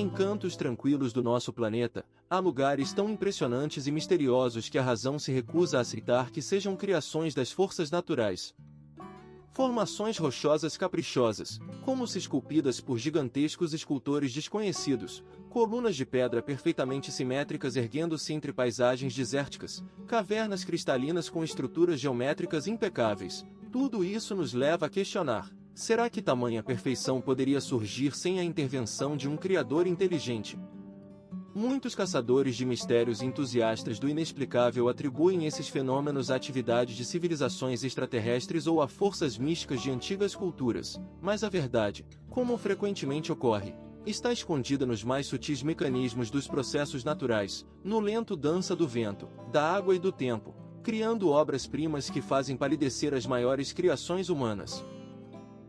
Em cantos tranquilos do nosso planeta, há lugares tão impressionantes e misteriosos que a razão se recusa a aceitar que sejam criações das forças naturais. Formações rochosas caprichosas, como se esculpidas por gigantescos escultores desconhecidos, colunas de pedra perfeitamente simétricas erguendo-se entre paisagens desérticas, cavernas cristalinas com estruturas geométricas impecáveis. Tudo isso nos leva a questionar: será que tamanha perfeição poderia surgir sem a intervenção de um Criador inteligente? Muitos caçadores de mistérios e entusiastas do inexplicável atribuem esses fenômenos a atividades de civilizações extraterrestres ou a forças místicas de antigas culturas, mas a verdade, como frequentemente ocorre, está escondida nos mais sutis mecanismos dos processos naturais, no lento dança do vento, da água e do tempo, criando obras-primas que fazem palidecer as maiores criações humanas.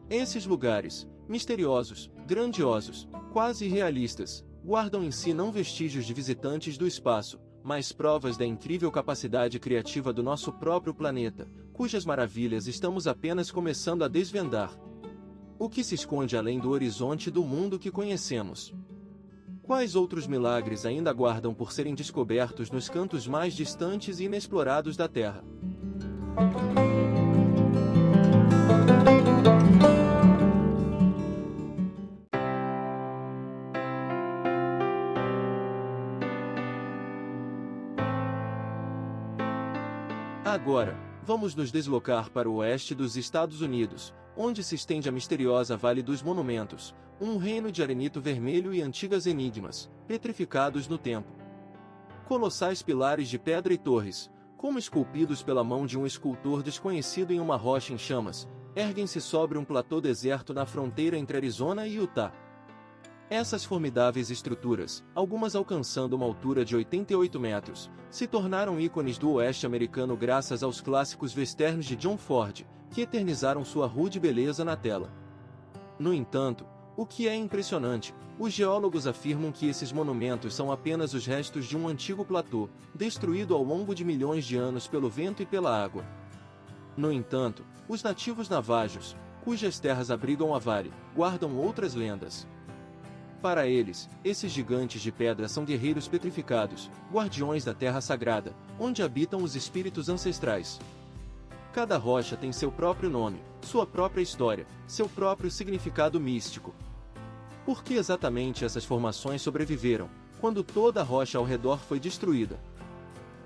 Esses lugares, misteriosos, grandiosos, quase irrealistas, guardam em si não vestígios de visitantes do espaço, mas provas da incrível capacidade criativa do nosso próprio planeta, cujas maravilhas estamos apenas começando a desvendar. O que se esconde além do horizonte do mundo que conhecemos? Quais outros milagres ainda aguardam por serem descobertos nos cantos mais distantes e inexplorados da Terra? Agora, vamos nos deslocar para o oeste dos Estados Unidos, onde se estende a misteriosa Vale dos Monumentos, um reino de arenito vermelho e antigas enigmas, petrificados no tempo. Colossais pilares de pedra e torres, como esculpidos pela mão de um escultor desconhecido em uma rocha em chamas, erguem-se sobre um platô deserto na fronteira entre Arizona e Utah. Essas formidáveis estruturas, algumas alcançando uma altura de 88 metros, se tornaram ícones do oeste americano graças aos clássicos westerns de John Ford, que eternizaram sua rude beleza na tela. No entanto, o que é impressionante, os geólogos afirmam que esses monumentos são apenas os restos de um antigo platô, destruído ao longo de milhões de anos pelo vento e pela água. No entanto, os nativos navajos, cujas terras abrigam a vale, guardam outras lendas. Para eles, esses gigantes de pedra são guerreiros petrificados, guardiões da terra sagrada, onde habitam os espíritos ancestrais. Cada rocha tem seu próprio nome, sua própria história, seu próprio significado místico. Por que exatamente essas formações sobreviveram, quando toda a rocha ao redor foi destruída?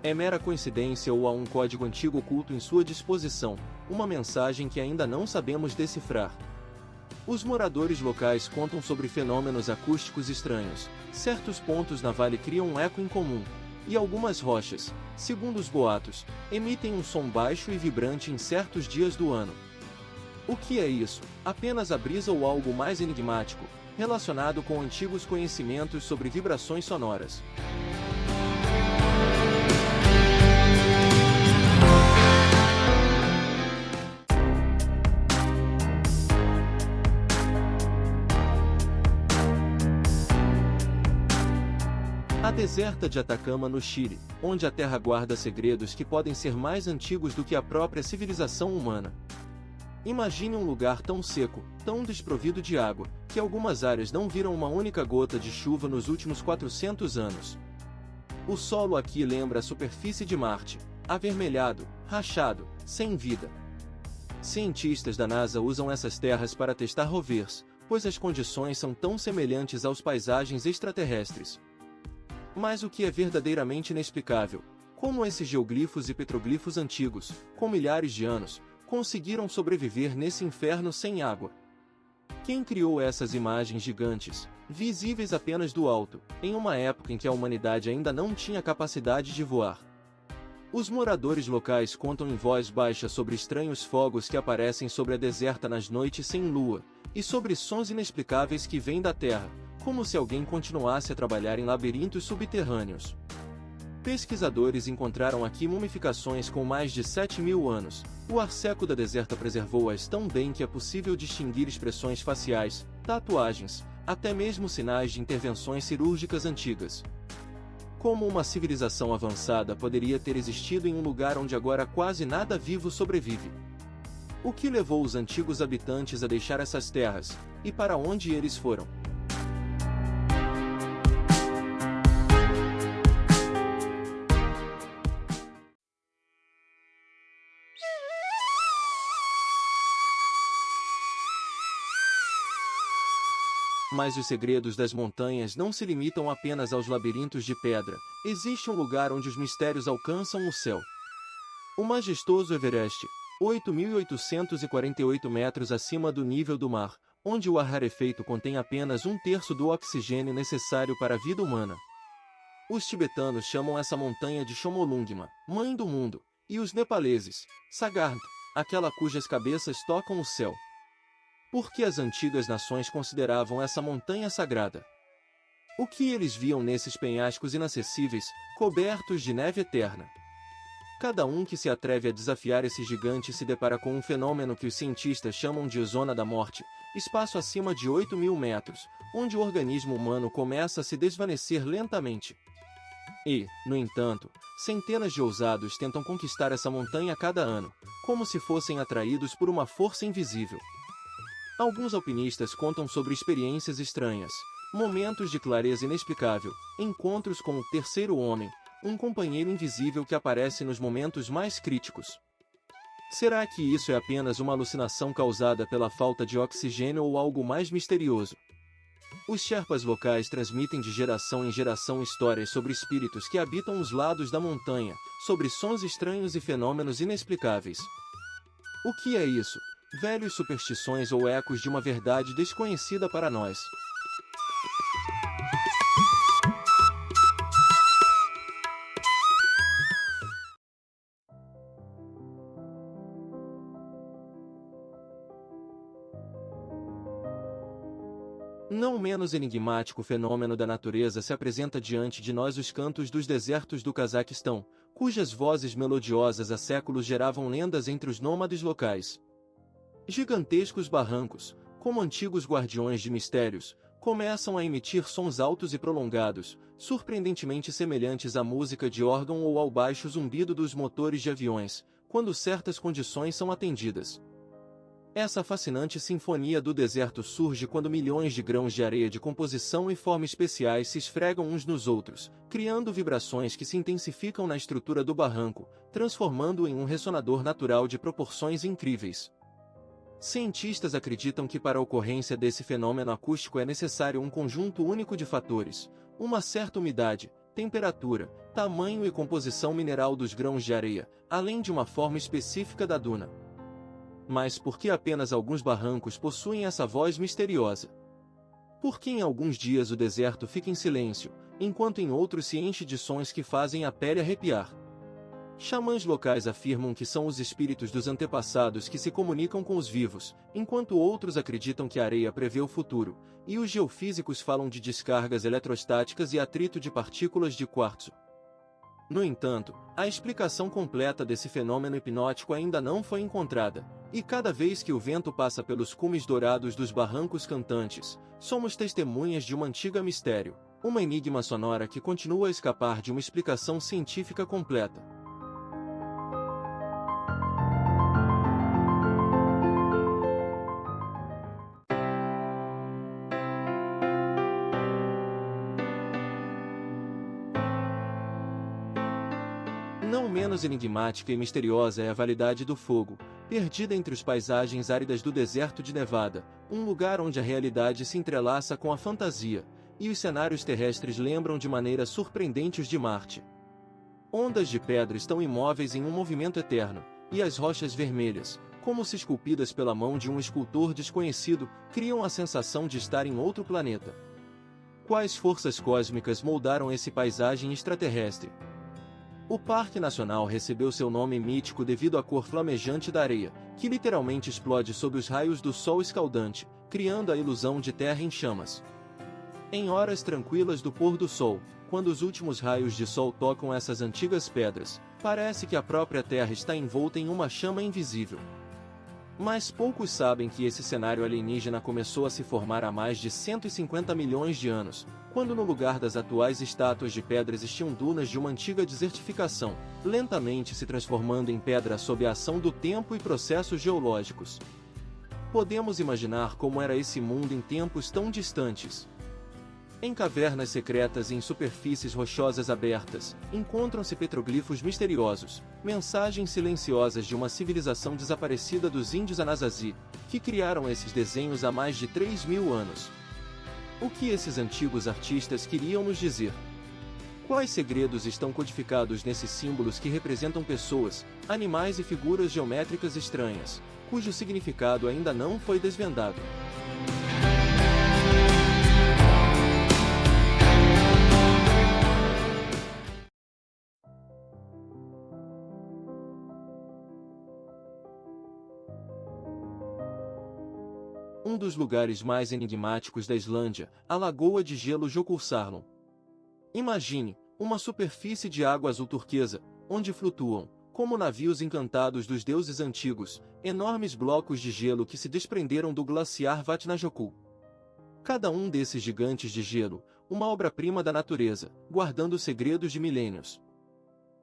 É mera coincidência ou há um código antigo oculto em sua disposição, uma mensagem que ainda não sabemos decifrar? Os moradores locais contam sobre fenômenos acústicos estranhos. Certos pontos na vale criam um eco incomum, e algumas rochas, segundo os boatos, emitem um som baixo e vibrante em certos dias do ano. O que é isso? Apenas a brisa ou algo mais enigmático, relacionado com antigos conhecimentos sobre vibrações sonoras? A deserta de Atacama no Chile, onde a terra guarda segredos que podem ser mais antigos do que a própria civilização humana. Imagine um lugar tão seco, tão desprovido de água, que algumas áreas não viram uma única gota de chuva nos últimos 400 anos. O solo aqui lembra a superfície de Marte, avermelhado, rachado, sem vida. Cientistas da NASA usam essas terras para testar rovers, pois as condições são tão semelhantes às paisagens extraterrestres. Mas o que é verdadeiramente inexplicável? Como esses geoglifos e petroglifos antigos, com milhares de anos, conseguiram sobreviver nesse inferno sem água? Quem criou essas imagens gigantes, visíveis apenas do alto, em uma época em que a humanidade ainda não tinha capacidade de voar? Os moradores locais contam em voz baixa sobre estranhos fogos que aparecem sobre a deserta nas noites sem lua, e sobre sons inexplicáveis que vêm da terra, como se alguém continuasse a trabalhar em labirintos subterrâneos. Pesquisadores encontraram aqui mumificações com mais de 7.000 anos. O ar seco da deserta preservou-as tão bem que é possível distinguir expressões faciais, tatuagens, até mesmo sinais de intervenções cirúrgicas antigas. Como uma civilização avançada poderia ter existido em um lugar onde agora quase nada vivo sobrevive? O que levou os antigos habitantes a deixar essas terras, e para onde eles foram? Mas os segredos das montanhas não se limitam apenas aos labirintos de pedra. Existe um lugar onde os mistérios alcançam o céu. O majestoso Everest, 8.848 metros acima do nível do mar, onde o ar rarefeito contém apenas 1/3 do oxigênio necessário para a vida humana. Os tibetanos chamam essa montanha de Chomolungma, mãe do mundo, e os nepaleses, Sagart, aquela cujas cabeças tocam o céu. Por que as antigas nações consideravam essa montanha sagrada? O que eles viam nesses penhascos inacessíveis, cobertos de neve eterna? Cada um que se atreve a desafiar esse gigante se depara com um fenômeno que os cientistas chamam de zona da morte, espaço acima de 8.000 metros, onde o organismo humano começa a se desvanecer lentamente. E, no entanto, centenas de ousados tentam conquistar essa montanha a cada ano, como se fossem atraídos por uma força invisível. Alguns alpinistas contam sobre experiências estranhas, momentos de clareza inexplicável, encontros com o terceiro homem, um companheiro invisível que aparece nos momentos mais críticos. Será que isso é apenas uma alucinação causada pela falta de oxigênio ou algo mais misterioso? Os Sherpas locais transmitem de geração em geração histórias sobre espíritos que habitam os lados da montanha, sobre sons estranhos e fenômenos inexplicáveis. O que é isso? Velhas superstições ou ecos de uma verdade desconhecida para nós? Não menos enigmático fenômeno da natureza se apresenta diante de nós os cantos dos desertos do Cazaquistão, cujas vozes melodiosas há séculos geravam lendas entre os nômades locais. Gigantescos barrancos, como antigos guardiões de mistérios, começam a emitir sons altos e prolongados, surpreendentemente semelhantes à música de órgão ou ao baixo zumbido dos motores de aviões, quando certas condições são atendidas. Essa fascinante sinfonia do deserto surge quando milhões de grãos de areia de composição e forma especiais se esfregam uns nos outros, criando vibrações que se intensificam na estrutura do barranco, transformando-o em um ressonador natural de proporções incríveis. Cientistas acreditam que para a ocorrência desse fenômeno acústico é necessário um conjunto único de fatores, uma certa umidade, temperatura, tamanho e composição mineral dos grãos de areia, além de uma forma específica da duna. Mas por que apenas alguns barrancos possuem essa voz misteriosa? Por que em alguns dias o deserto fica em silêncio, enquanto em outros se enche de sons que fazem a pele arrepiar? Xamãs locais afirmam que são os espíritos dos antepassados que se comunicam com os vivos, enquanto outros acreditam que a areia prevê o futuro, e os geofísicos falam de descargas eletrostáticas e atrito de partículas de quartzo. No entanto, a explicação completa desse fenômeno hipnótico ainda não foi encontrada, e cada vez que o vento passa pelos cumes dourados dos barrancos cantantes, somos testemunhas de uma antiga mistério, uma enigma sonora que continua a escapar de uma explicação científica completa. Não menos enigmática e misteriosa é a Validade do Fogo, perdida entre as paisagens áridas do deserto de Nevada, um lugar onde a realidade se entrelaça com a fantasia, e os cenários terrestres lembram de maneira surpreendente os de Marte. Ondas de pedra estão imóveis em um movimento eterno, e as rochas vermelhas, como se esculpidas pela mão de um escultor desconhecido, criam a sensação de estar em outro planeta. Quais forças cósmicas moldaram esse paisagem extraterrestre? O Parque Nacional recebeu seu nome mítico devido à cor flamejante da areia, que literalmente explode sob os raios do sol escaldante, criando a ilusão de terra em chamas. Em horas tranquilas do pôr do sol, quando os últimos raios de sol tocam essas antigas pedras, parece que a própria terra está envolta em uma chama invisível. Mas poucos sabem que esse cenário alienígena começou a se formar há mais de 150 milhões de anos, quando no lugar das atuais estátuas de pedra existiam dunas de uma antiga desertificação, lentamente se transformando em pedra sob a ação do tempo e processos geológicos. Podemos imaginar como era esse mundo em tempos tão distantes. Em cavernas secretas e em superfícies rochosas abertas, encontram-se petroglifos misteriosos, mensagens silenciosas de uma civilização desaparecida dos índios Anasazi, que criaram esses desenhos há mais de 3.000 anos. O que esses antigos artistas queriam nos dizer? Quais segredos estão codificados nesses símbolos que representam pessoas, animais e figuras geométricas estranhas, cujo significado ainda não foi desvendado? Um dos lugares mais enigmáticos da Islândia, a Lagoa de Gelo Jökulsárlón. Imagine uma superfície de água azul turquesa, onde flutuam, como navios encantados dos deuses antigos, enormes blocos de gelo que se desprenderam do glaciar Vatnajökull. Cada um desses gigantes de gelo, uma obra-prima da natureza, guardando segredos de milênios.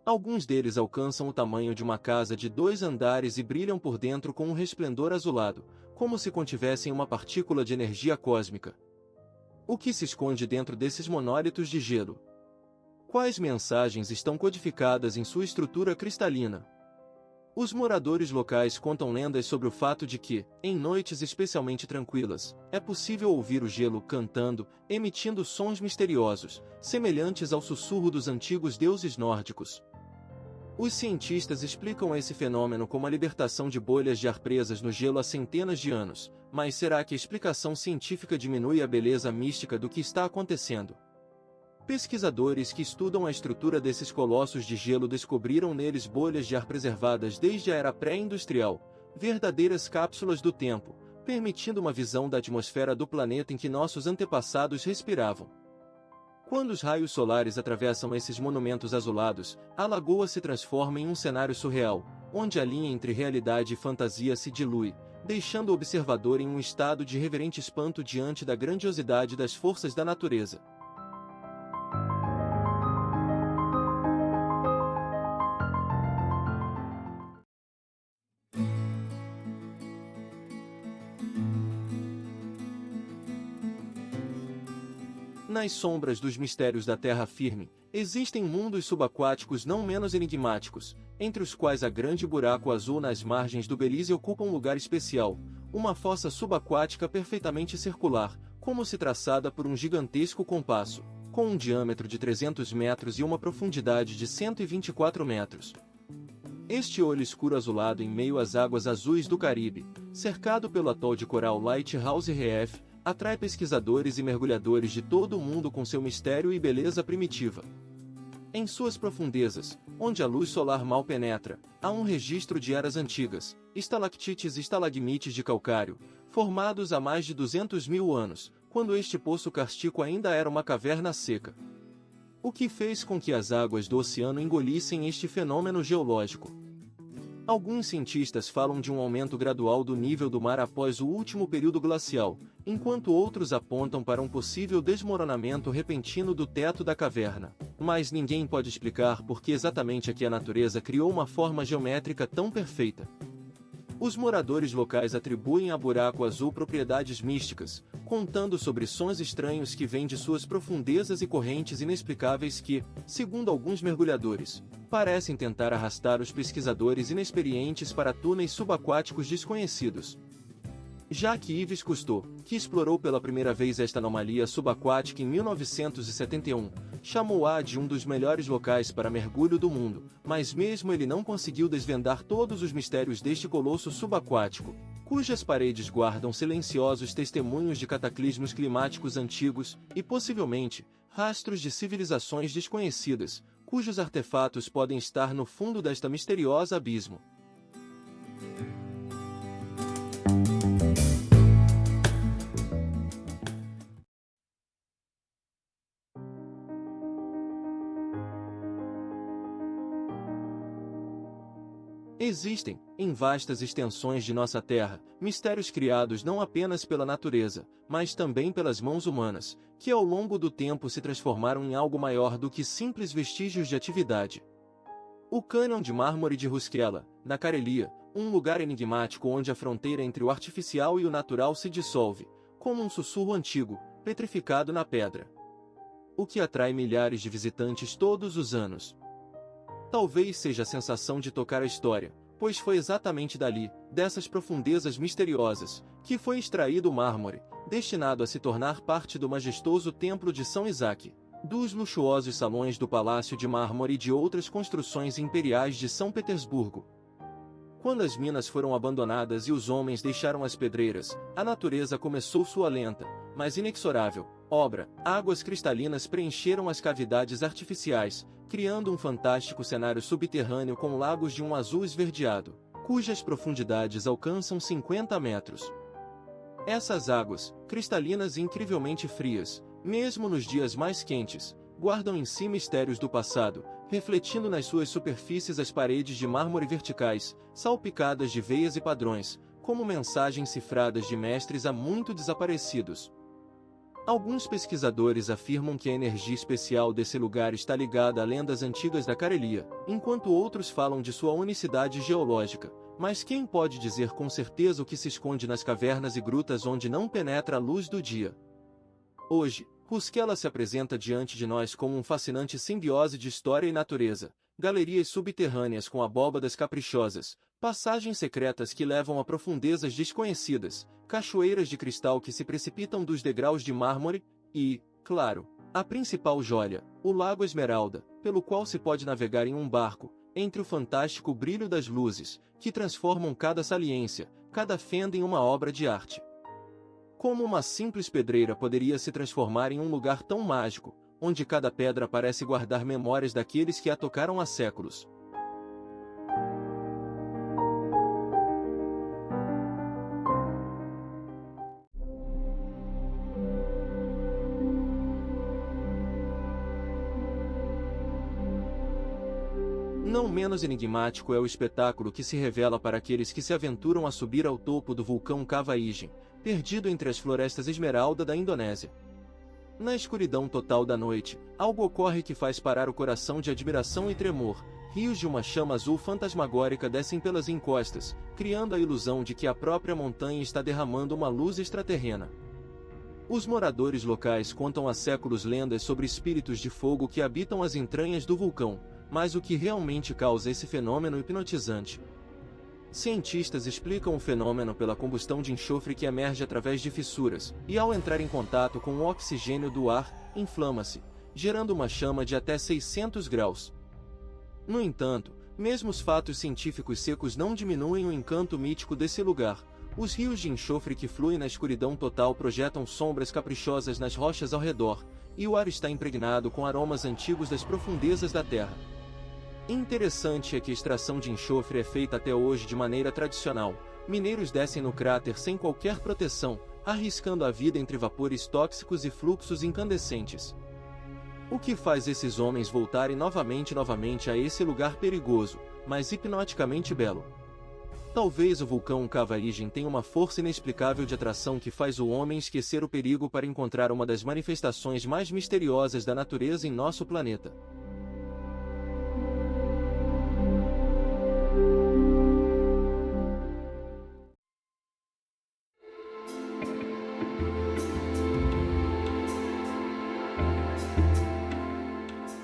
Alguns deles alcançam o tamanho de uma casa de 2 andares e brilham por dentro com um resplendor azulado, como se contivessem uma partícula de energia cósmica. O que se esconde dentro desses monólitos de gelo? Quais mensagens estão codificadas em sua estrutura cristalina? Os moradores locais contam lendas sobre o fato de que, em noites especialmente tranquilas, é possível ouvir o gelo cantando, emitindo sons misteriosos, semelhantes ao sussurro dos antigos deuses nórdicos. Os cientistas explicam esse fenômeno como a libertação de bolhas de ar presas no gelo há centenas de anos, mas será que a explicação científica diminui a beleza mística do que está acontecendo? Pesquisadores que estudam a estrutura desses colossos de gelo descobriram neles bolhas de ar preservadas desde a era pré-industrial, verdadeiras cápsulas do tempo, permitindo uma visão da atmosfera do planeta em que nossos antepassados respiravam. Quando os raios solares atravessam esses monumentos azulados, a lagoa se transforma em um cenário surreal, onde a linha entre realidade e fantasia se dilui, deixando o observador em um estado de reverente espanto diante da grandiosidade das forças da natureza. Nas sombras dos mistérios da terra firme, existem mundos subaquáticos não menos enigmáticos, entre os quais a grande buraco azul nas margens do Belize ocupa um lugar especial, uma fossa subaquática perfeitamente circular, como se traçada por um gigantesco compasso, com um diâmetro de 300 metros e uma profundidade de 124 metros. Este olho escuro azulado em meio às águas azuis do Caribe, cercado pelo atol de coral Lighthouse Reef, atrai pesquisadores e mergulhadores de todo o mundo com seu mistério e beleza primitiva. Em suas profundezas, onde a luz solar mal penetra, há um registro de eras antigas, estalactites e estalagmites de calcário, formados há mais de 200 mil anos, quando este poço kárstico ainda era uma caverna seca. O que fez com que as águas do oceano engolissem este fenômeno geológico? Alguns cientistas falam de um aumento gradual do nível do mar após o último período glacial, enquanto outros apontam para um possível desmoronamento repentino do teto da caverna. Mas ninguém pode explicar por que exatamente aqui a natureza criou uma forma geométrica tão perfeita. Os moradores locais atribuem a buraco azul propriedades místicas, contando sobre sons estranhos que vêm de suas profundezas e correntes inexplicáveis que, segundo alguns mergulhadores, parecem tentar arrastar os pesquisadores inexperientes para túneis subaquáticos desconhecidos. Jacques Yves Cousteau, que explorou pela primeira vez esta anomalia subaquática em 1971, chamou-a de um dos melhores locais para mergulho do mundo, mas mesmo ele não conseguiu desvendar todos os mistérios deste colosso subaquático, cujas paredes guardam silenciosos testemunhos de cataclismos climáticos antigos e, possivelmente, rastros de civilizações desconhecidas, cujos artefatos podem estar no fundo desta misteriosa abismo. Existem, em vastas extensões de nossa Terra, mistérios criados não apenas pela natureza, mas também pelas mãos humanas, que ao longo do tempo se transformaram em algo maior do que simples vestígios de atividade. O cânion de mármore de Ruskeela, na Carelia, um lugar enigmático onde a fronteira entre o artificial e o natural se dissolve, como um sussurro antigo, petrificado na pedra. O que atrai milhares de visitantes todos os anos. Talvez seja a sensação de tocar a história, pois foi exatamente dali, dessas profundezas misteriosas, que foi extraído o mármore, destinado a se tornar parte do majestoso Templo de São Isaac, dos luxuosos salões do Palácio de Mármore e de outras construções imperiais de São Petersburgo. Quando as minas foram abandonadas e os homens deixaram as pedreiras, a natureza começou sua lenta, mas inexorável, obra. Águas cristalinas preencheram as cavidades artificiais, criando um fantástico cenário subterrâneo com lagos de um azul esverdeado, cujas profundidades alcançam 50 metros. Essas águas, cristalinas e incrivelmente frias, mesmo nos dias mais quentes, guardam em si mistérios do passado, refletindo nas suas superfícies as paredes de mármore verticais, salpicadas de veias e padrões, como mensagens cifradas de mestres há muito desaparecidos. Alguns pesquisadores afirmam que a energia especial desse lugar está ligada a lendas antigas da Carelia, enquanto outros falam de sua unicidade geológica. Mas quem pode dizer com certeza o que se esconde nas cavernas e grutas onde não penetra a luz do dia? Hoje, Rusquela se apresenta diante de nós como um fascinante simbiose de história e natureza, galerias subterrâneas com abóbadas caprichosas, passagens secretas que levam a profundezas desconhecidas, cachoeiras de cristal que se precipitam dos degraus de mármore, e, claro, a principal joia, o Lago Esmeralda, pelo qual se pode navegar em um barco, entre o fantástico brilho das luzes, que transformam cada saliência, cada fenda em uma obra de arte. Como uma simples pedreira poderia se transformar em um lugar tão mágico, onde cada pedra parece guardar memórias daqueles que a tocaram há séculos? Não menos enigmático é o espetáculo que se revela para aqueles que se aventuram a subir ao topo do vulcão Cavaígen, perdido entre as florestas esmeralda da Indonésia. Na escuridão total da noite, algo ocorre que faz parar o coração de admiração e tremor. Rios de uma chama azul fantasmagórica descem pelas encostas, criando a ilusão de que a própria montanha está derramando uma luz extraterrena. Os moradores locais contam há séculos lendas sobre espíritos de fogo que habitam as entranhas do vulcão, mas o que realmente causa esse fenômeno hipnotizante? Cientistas explicam o fenômeno pela combustão de enxofre que emerge através de fissuras, e ao entrar em contato com o oxigênio do ar, inflama-se, gerando uma chama de até 600 graus. No entanto, mesmo os fatos científicos secos não diminuem o encanto mítico desse lugar. Os rios de enxofre que fluem na escuridão total projetam sombras caprichosas nas rochas ao redor, e o ar está impregnado com aromas antigos das profundezas da Terra. Interessante é que a extração de enxofre é feita até hoje de maneira tradicional. Mineiros descem no cráter sem qualquer proteção, arriscando a vida entre vapores tóxicos e fluxos incandescentes. O que faz esses homens voltarem novamente a esse lugar perigoso, mas hipnoticamente belo? Talvez o vulcão Cavaígen tenha uma força inexplicável de atração que faz o homem esquecer o perigo para encontrar uma das manifestações mais misteriosas da natureza em nosso planeta.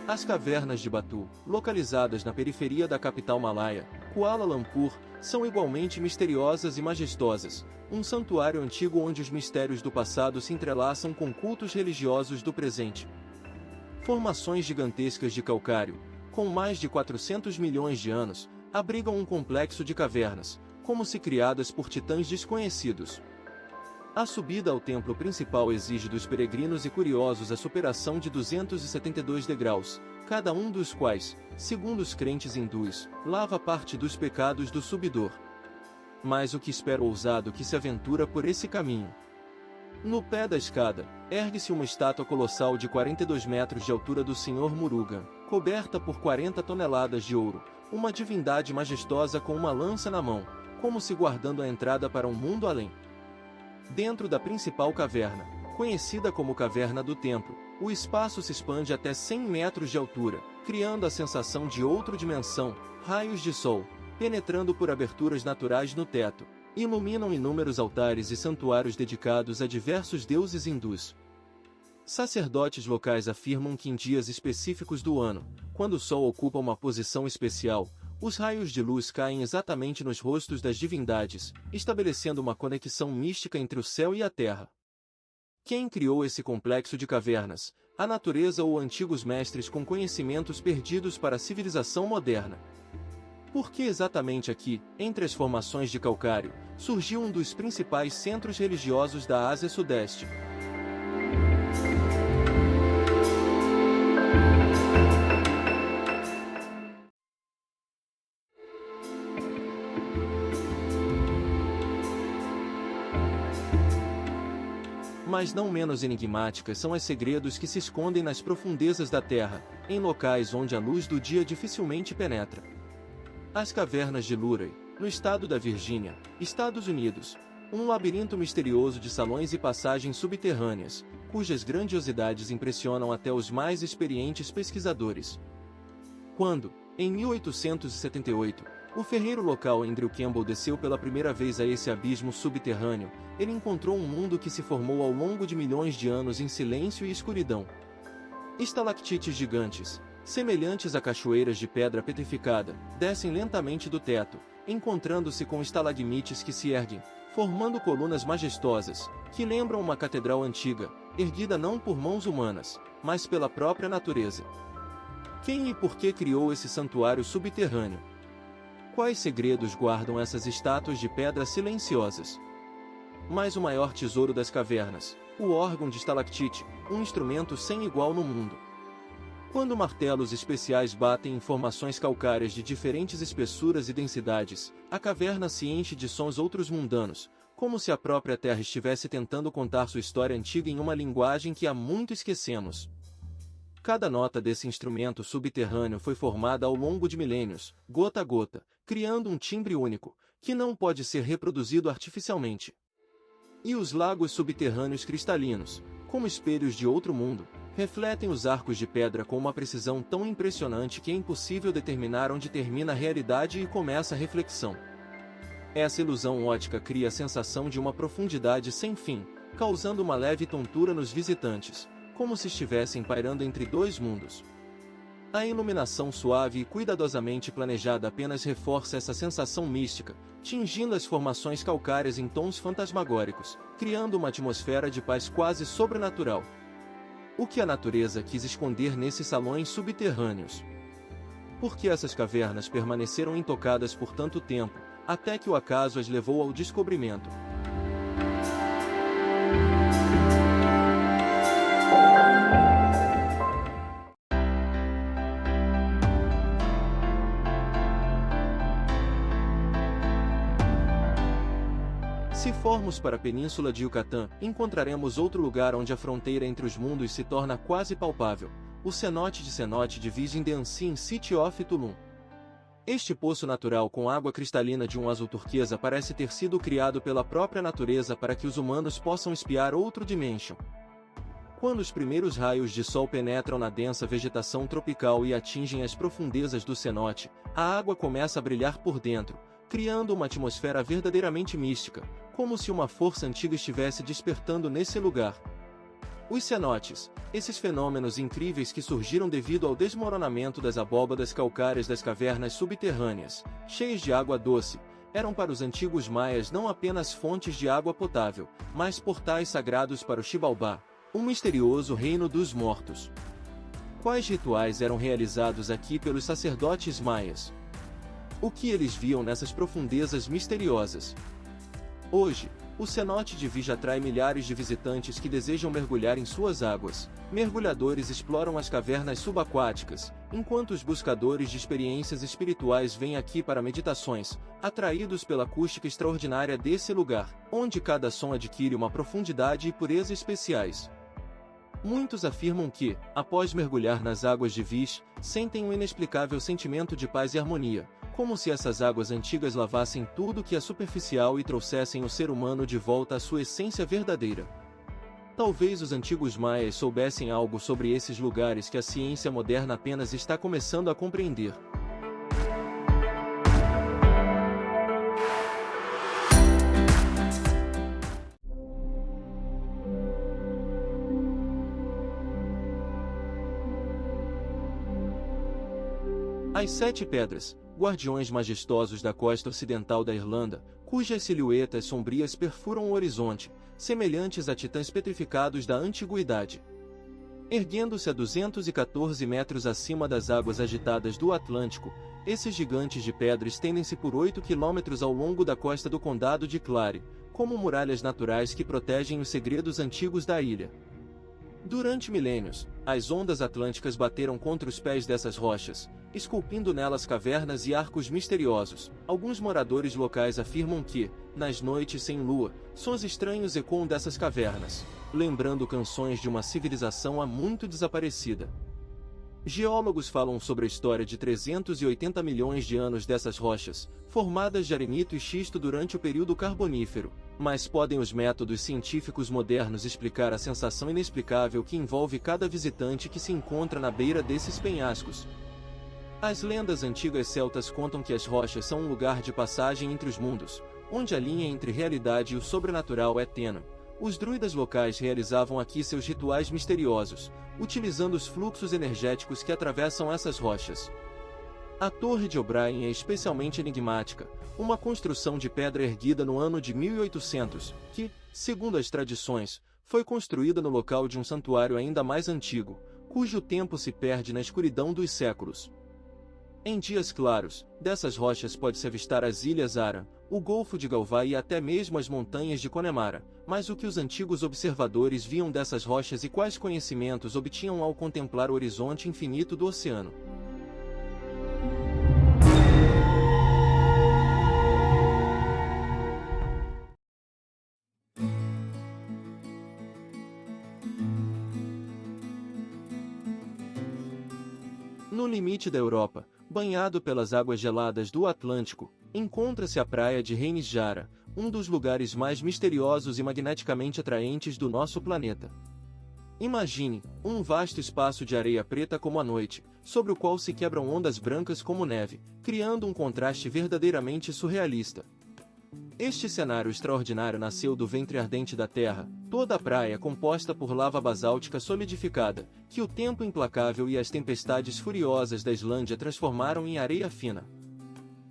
As cavernas de Batu, localizadas na periferia da capital malaia, Kuala Lumpur, são igualmente misteriosas e majestosas, um santuário antigo onde os mistérios do passado se entrelaçam com cultos religiosos do presente. Formações gigantescas de calcário, com mais de 400 milhões de anos, abrigam um complexo de cavernas, como se criadas por titãs desconhecidos. A subida ao templo principal exige dos peregrinos e curiosos a superação de 272 degraus, cada um dos quais, segundo os crentes hindus, lava parte dos pecados do subidor. Mas o que espera o ousado que se aventura por esse caminho? No pé da escada, ergue-se uma estátua colossal de 42 metros de altura do Senhor Murugan, coberta por 40 toneladas de ouro, uma divindade majestosa com uma lança na mão, como se guardando a entrada para um mundo além. Dentro da principal caverna, conhecida como Caverna do Templo, o espaço se expande até 100 metros de altura, criando a sensação de outra dimensão. Raios de sol, penetrando por aberturas naturais no teto, iluminam inúmeros altares e santuários dedicados a diversos deuses hindus. Sacerdotes locais afirmam que em dias específicos do ano, quando o sol ocupa uma posição especial, os raios de luz caem exatamente nos rostos das divindades, estabelecendo uma conexão mística entre o céu e a terra. Quem criou esse complexo de cavernas? A natureza ou antigos mestres com conhecimentos perdidos para a civilização moderna? Por que exatamente aqui, entre as formações de calcário, surgiu um dos principais centros religiosos da Ásia Sudeste? Mas não menos enigmáticas são os segredos que se escondem nas profundezas da Terra, em locais onde a luz do dia dificilmente penetra. As cavernas de Luray, no estado da Virgínia, Estados Unidos, um labirinto misterioso de salões e passagens subterrâneas, cujas grandiosidades impressionam até os mais experientes pesquisadores. Quando, em 1878, o ferreiro local Andrew Campbell desceu pela primeira vez a esse abismo subterrâneo, ele encontrou um mundo que se formou ao longo de milhões de anos em silêncio e escuridão. Estalactites gigantes, semelhantes a cachoeiras de pedra petrificada, descem lentamente do teto, encontrando-se com estalagmites que se erguem, formando colunas majestosas, que lembram uma catedral antiga, erguida não por mãos humanas, mas pela própria natureza. Quem e por que criou esse santuário subterrâneo? Quais segredos guardam essas estátuas de pedra silenciosas? Mas o maior tesouro das cavernas, o órgão de estalactite, um instrumento sem igual no mundo. Quando martelos especiais batem em formações calcárias de diferentes espessuras e densidades, a caverna se enche de sons outros mundanos, como se a própria Terra estivesse tentando contar sua história antiga em uma linguagem que há muito esquecemos. Cada nota desse instrumento subterrâneo foi formada ao longo de milênios, gota a gota, criando um timbre único, que não pode ser reproduzido artificialmente. E os lagos subterrâneos cristalinos, como espelhos de outro mundo, refletem os arcos de pedra com uma precisão tão impressionante que é impossível determinar onde termina a realidade e começa a reflexão. Essa ilusão ótica cria a sensação de uma profundidade sem fim, causando uma leve tontura nos visitantes, como se estivessem pairando entre dois mundos. A iluminação suave e cuidadosamente planejada apenas reforça essa sensação mística, tingindo as formações calcárias em tons fantasmagóricos, criando uma atmosfera de paz quase sobrenatural. O que a natureza quis esconder nesses salões subterrâneos? Por que essas cavernas permaneceram intocadas por tanto tempo, até que o acaso as levou ao descobrimento? Se formos para a Península de Yucatán, encontraremos outro lugar onde a fronteira entre os mundos se torna quase palpável, o cenote de Virgem de Ancien City of Tulum. Este poço natural com água cristalina de um azul turquesa parece ter sido criado pela própria natureza para que os humanos possam espiar outro dimension. Quando os primeiros raios de sol penetram na densa vegetação tropical e atingem as profundezas do cenote, a água começa a brilhar por dentro, criando uma atmosfera verdadeiramente mística, como se uma força antiga estivesse despertando nesse lugar. Os cenotes, esses fenômenos incríveis que surgiram devido ao desmoronamento das abóbadas calcárias das cavernas subterrâneas, cheias de água doce, eram para os antigos maias não apenas fontes de água potável, mas portais sagrados para o Xibalbá, o misterioso reino dos mortos. Quais rituais eram realizados aqui pelos sacerdotes maias? O que eles viam nessas profundezas misteriosas? Hoje, o cenote de Virgem atrai milhares de visitantes que desejam mergulhar em suas águas. Mergulhadores exploram as cavernas subaquáticas, enquanto os buscadores de experiências espirituais vêm aqui para meditações, atraídos pela acústica extraordinária desse lugar, onde cada som adquire uma profundidade e pureza especiais. Muitos afirmam que, após mergulhar nas águas de Vish, sentem um inexplicável sentimento de paz e harmonia, como se essas águas antigas lavassem tudo que é superficial e trouxessem o ser humano de volta à sua essência verdadeira. Talvez os antigos maias soubessem algo sobre esses lugares que a ciência moderna apenas está começando a compreender. As Sete Pedras, guardiões majestosos da costa ocidental da Irlanda, cujas silhuetas sombrias perfuram o horizonte, semelhantes a titãs petrificados da antiguidade. Erguendo-se a 214 metros acima das águas agitadas do Atlântico, esses gigantes de pedra estendem-se por 8 quilômetros ao longo da costa do condado de Clare, como muralhas naturais que protegem os segredos antigos da ilha. Durante milênios, as ondas atlânticas bateram contra os pés dessas rochas, esculpindo nelas cavernas e arcos misteriosos. Alguns moradores locais afirmam que, nas noites sem lua, sons estranhos ecoam dessas cavernas, lembrando canções de uma civilização há muito desaparecida. Geólogos falam sobre a história de 380 milhões de anos dessas rochas, formadas de arenito e xisto durante o período carbonífero, mas podem os métodos científicos modernos explicar a sensação inexplicável que envolve cada visitante que se encontra na beira desses penhascos? As lendas antigas celtas contam que as rochas são um lugar de passagem entre os mundos, onde a linha entre realidade e o sobrenatural é tênue. Os druidas locais realizavam aqui seus rituais misteriosos, utilizando os fluxos energéticos que atravessam essas rochas. A Torre de O'Brien é especialmente enigmática, uma construção de pedra erguida no ano de 1800, que, segundo as tradições, foi construída no local de um santuário ainda mais antigo, cujo tempo se perde na escuridão dos séculos. Em dias claros, dessas rochas pode-se avistar as Ilhas Aran, o Golfo de Galway e até mesmo as montanhas de Connemara, mas o que os antigos observadores viam dessas rochas e quais conhecimentos obtinham ao contemplar o horizonte infinito do oceano? No limite da Europa, banhado pelas águas geladas do Atlântico, encontra-se a praia de Heinis Jara, um dos lugares mais misteriosos e magneticamente atraentes do nosso planeta. Imagine um vasto espaço de areia preta como a noite, sobre o qual se quebram ondas brancas como neve, criando um contraste verdadeiramente surrealista. Este cenário extraordinário nasceu do ventre ardente da Terra, toda a praia é composta por lava basáltica solidificada, que o tempo implacável e as tempestades furiosas da Islândia transformaram em areia fina.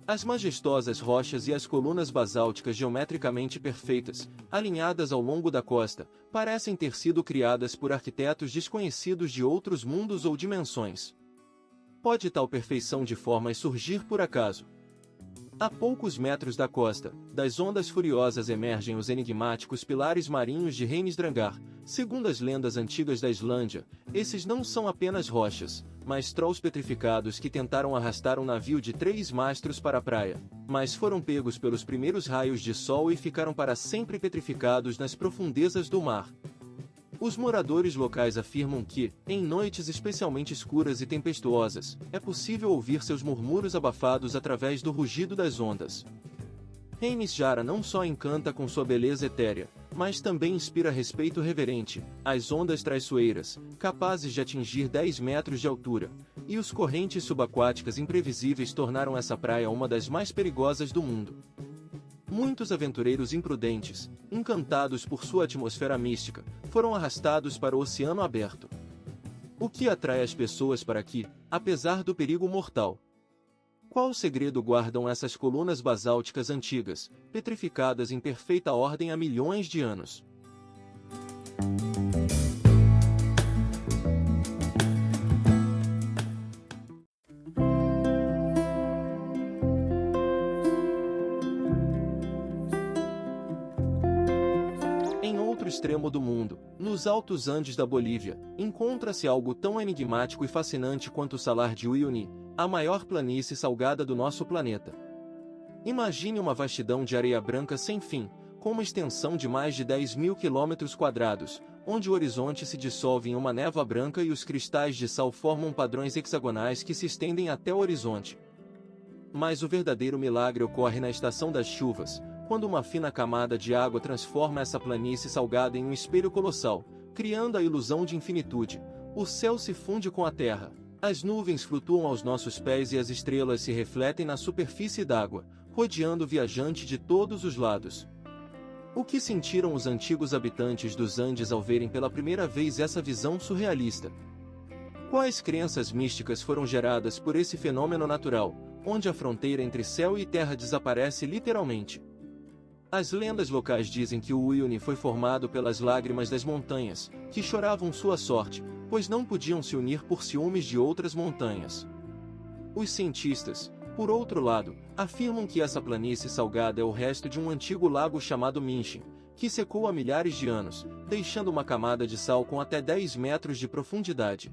As majestosas rochas e as colunas basálticas geometricamente perfeitas, alinhadas ao longo da costa, parecem ter sido criadas por arquitetos desconhecidos de outros mundos ou dimensões. Pode tal perfeição de formas surgir por acaso? A poucos metros da costa, das ondas furiosas emergem os enigmáticos pilares marinhos de Heinisdrangar. Segundo as lendas antigas da Islândia, esses não são apenas rochas, mas trolls petrificados que tentaram arrastar um navio de 3 mastros para a praia, mas foram pegos pelos primeiros raios de sol e ficaram para sempre petrificados nas profundezas do mar. Os moradores locais afirmam que, em noites especialmente escuras e tempestuosas, é possível ouvir seus murmúrios abafados através do rugido das ondas. Heinis Jara não só encanta com sua beleza etérea, mas também inspira respeito reverente. As ondas traiçoeiras, capazes de atingir 10 metros de altura, e os correntes subaquáticas imprevisíveis tornaram essa praia uma das mais perigosas do mundo. Muitos aventureiros imprudentes, encantados por sua atmosfera mística, foram arrastados para o oceano aberto. O que atrai as pessoas para aqui, apesar do perigo mortal? Qual segredo guardam essas colunas basálticas antigas, petrificadas em perfeita ordem há milhões de anos? Extremo do mundo, nos altos Andes da Bolívia, encontra-se algo tão enigmático e fascinante quanto o Salar de Uyuni, a maior planície salgada do nosso planeta. Imagine uma vastidão de areia branca sem fim, com uma extensão de mais de 10.000 km², onde o horizonte se dissolve em uma névoa branca e os cristais de sal formam padrões hexagonais que se estendem até o horizonte. Mas o verdadeiro milagre ocorre na estação das chuvas, quando uma fina camada de água transforma essa planície salgada em um espelho colossal, criando a ilusão de infinitude. O céu se funde com a terra, as nuvens flutuam aos nossos pés e as estrelas se refletem na superfície d'água, rodeando o viajante de todos os lados. O que sentiram os antigos habitantes dos Andes ao verem pela primeira vez essa visão surrealista? Quais crenças místicas foram geradas por esse fenômeno natural, onde a fronteira entre céu e terra desaparece literalmente. As lendas locais dizem que o Uyuni foi formado pelas lágrimas das montanhas, que choravam sua sorte, pois não podiam se unir por ciúmes de outras montanhas. Os cientistas, por outro lado, afirmam que essa planície salgada é o resto de um antigo lago chamado Minchin, que secou há milhares de anos, deixando uma camada de sal com até 10 metros de profundidade.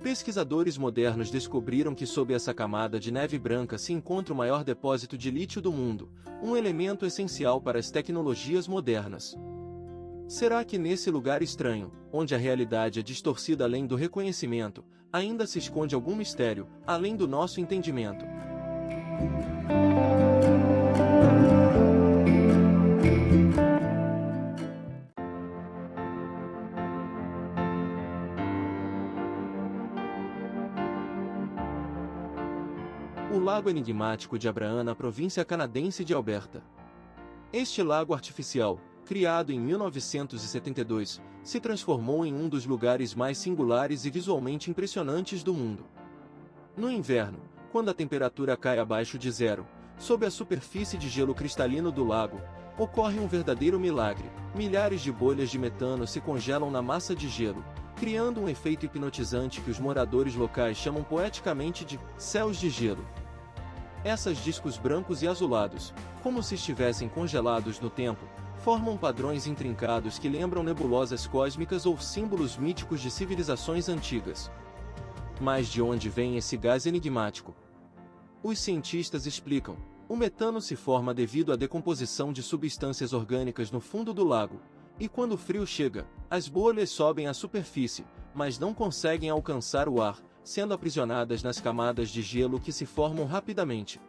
Pesquisadores modernos descobriram que sob essa camada de neve branca se encontra o maior depósito de lítio do mundo, um elemento essencial para as tecnologias modernas. Será que nesse lugar estranho, onde a realidade é distorcida além do reconhecimento, ainda se esconde algum mistério, além do nosso entendimento? O Lago Enigmático de Abraham na província canadense de Alberta. Este lago artificial, criado em 1972, se transformou em um dos lugares mais singulares e visualmente impressionantes do mundo. No inverno, quando a temperatura cai abaixo de zero, sob a superfície de gelo cristalino do lago, ocorre um verdadeiro milagre. Milhares de bolhas de metano se congelam na massa de gelo, criando um efeito hipnotizante que os moradores locais chamam poeticamente de céus de gelo. Esses discos brancos e azulados, como se estivessem congelados no tempo, formam padrões intrincados que lembram nebulosas cósmicas ou símbolos míticos de civilizações antigas. Mas de onde vem esse gás enigmático? Os cientistas explicam: o metano se forma devido à decomposição de substâncias orgânicas no fundo do lago, e quando o frio chega, as bolhas sobem à superfície, mas não conseguem alcançar o ar, sendo aprisionadas nas camadas de gelo que se formam rapidamente.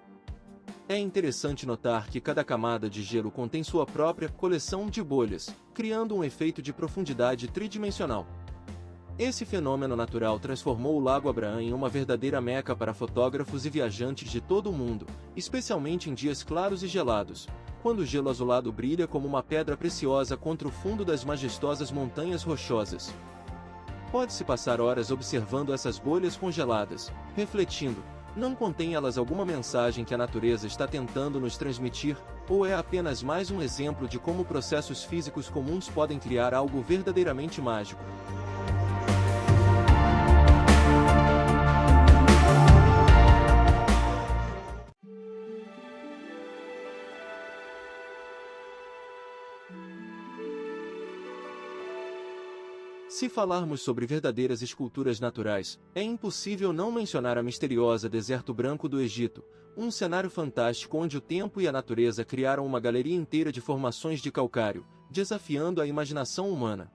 É interessante notar que cada camada de gelo contém sua própria coleção de bolhas, criando um efeito de profundidade tridimensional. Esse fenômeno natural transformou o Lago Abraham em uma verdadeira meca para fotógrafos e viajantes de todo o mundo, especialmente em dias claros e gelados, quando o gelo azulado brilha como uma pedra preciosa contra o fundo das majestosas montanhas rochosas. Pode-se passar horas observando essas bolhas congeladas, refletindo: não contém elas alguma mensagem que a natureza está tentando nos transmitir, ou é apenas mais um exemplo de como processos físicos comuns podem criar algo verdadeiramente mágico? Se falarmos sobre verdadeiras esculturas naturais, é impossível não mencionar a misteriosa Deserto Branco do Egito, um cenário fantástico onde o tempo e a natureza criaram uma galeria inteira de formações de calcário, desafiando a imaginação humana.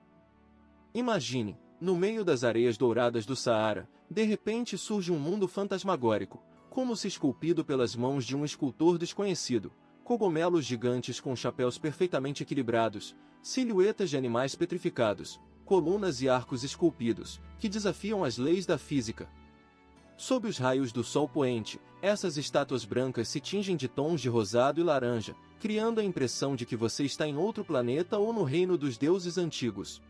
Imagine, no meio das areias douradas do Saara, de repente surge um mundo fantasmagórico, como se esculpido pelas mãos de um escultor desconhecido, cogumelos gigantes com chapéus perfeitamente equilibrados, silhuetas de animais petrificados, colunas e arcos esculpidos, que desafiam as leis da física. Sob os raios do sol poente, essas estátuas brancas se tingem de tons de rosado e laranja, criando a impressão de que você está em outro planeta ou no reino dos deuses antigos.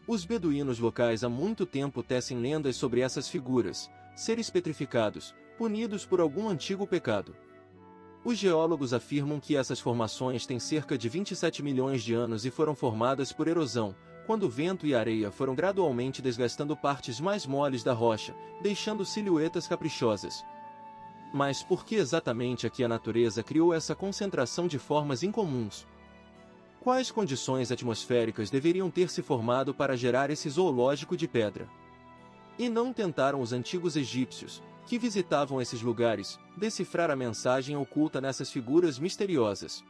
Os beduínos locais há muito tempo tecem lendas sobre essas figuras, seres petrificados, punidos por algum antigo pecado. Os geólogos afirmam que essas formações têm cerca de 27 milhões de anos e foram formadas por erosão, quando o vento e a areia foram gradualmente desgastando partes mais moles da rocha, deixando silhuetas caprichosas. Mas por que exatamente aqui a natureza criou essa concentração de formas incomuns? Quais condições atmosféricas deveriam ter se formado para gerar esse zoológico de pedra? E não tentaram os antigos egípcios, que visitavam esses lugares, decifrar a mensagem oculta nessas figuras misteriosas?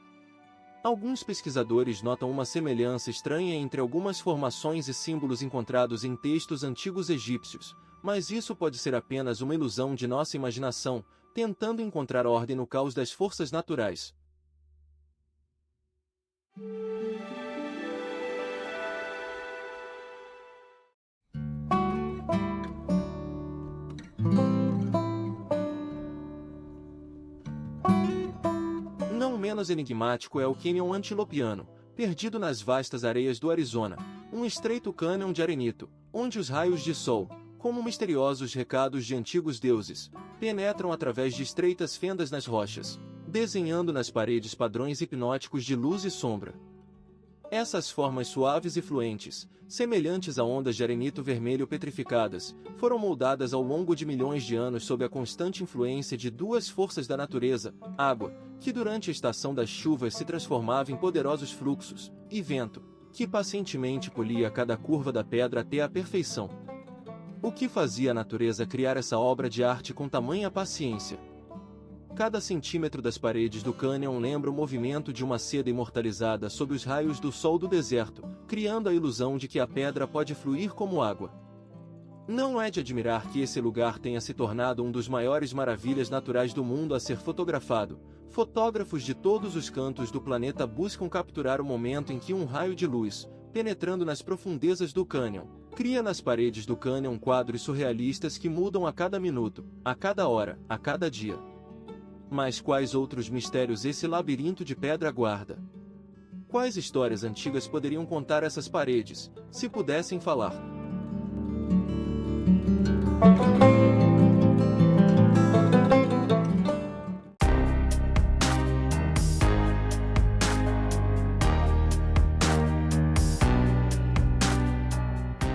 Alguns pesquisadores notam uma semelhança estranha entre algumas formações e símbolos encontrados em textos antigos egípcios, mas isso pode ser apenas uma ilusão de nossa imaginação, tentando encontrar ordem no caos das forças naturais. Não menos enigmático é o cânion antilopiano, perdido nas vastas areias do Arizona, um estreito cânion de arenito, onde os raios de sol, como misteriosos recados de antigos deuses, penetram através de estreitas fendas nas rochas, desenhando nas paredes padrões hipnóticos de luz e sombra. Essas formas suaves e fluentes, semelhantes a ondas de arenito vermelho petrificadas, foram moldadas ao longo de milhões de anos sob a constante influência de duas forças da natureza, água, que durante a estação das chuvas se transformava em poderosos fluxos, e vento, que pacientemente polia cada curva da pedra até a perfeição. O que fazia a natureza criar essa obra de arte com tamanha paciência? Cada centímetro das paredes do cânion lembra o movimento de uma seda imortalizada sob os raios do sol do deserto, criando a ilusão de que a pedra pode fluir como água. Não é de admirar que esse lugar tenha se tornado um dos maiores maravilhas naturais do mundo a ser fotografado. Fotógrafos de todos os cantos do planeta buscam capturar o momento em que um raio de luz, penetrando nas profundezas do cânion, cria nas paredes do cânion quadros surrealistas que mudam a cada minuto, a cada hora, a cada dia. Mas quais outros mistérios esse labirinto de pedra guarda? Quais histórias antigas poderiam contar essas paredes, se pudessem falar?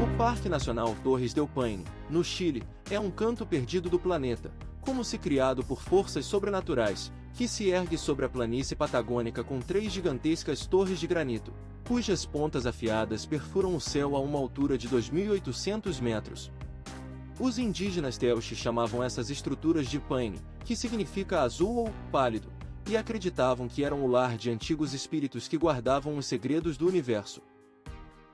O Parque Nacional Torres del Paine, no Chile, é um canto perdido do planeta, como se criado por forças sobrenaturais, que se ergue sobre a planície patagônica com 3 gigantescas torres de granito, cujas pontas afiadas perfuram o céu a uma altura de 2.800 metros. Os indígenas Telche chamavam essas estruturas de Paine, que significa azul ou pálido, e acreditavam que eram o lar de antigos espíritos que guardavam os segredos do universo.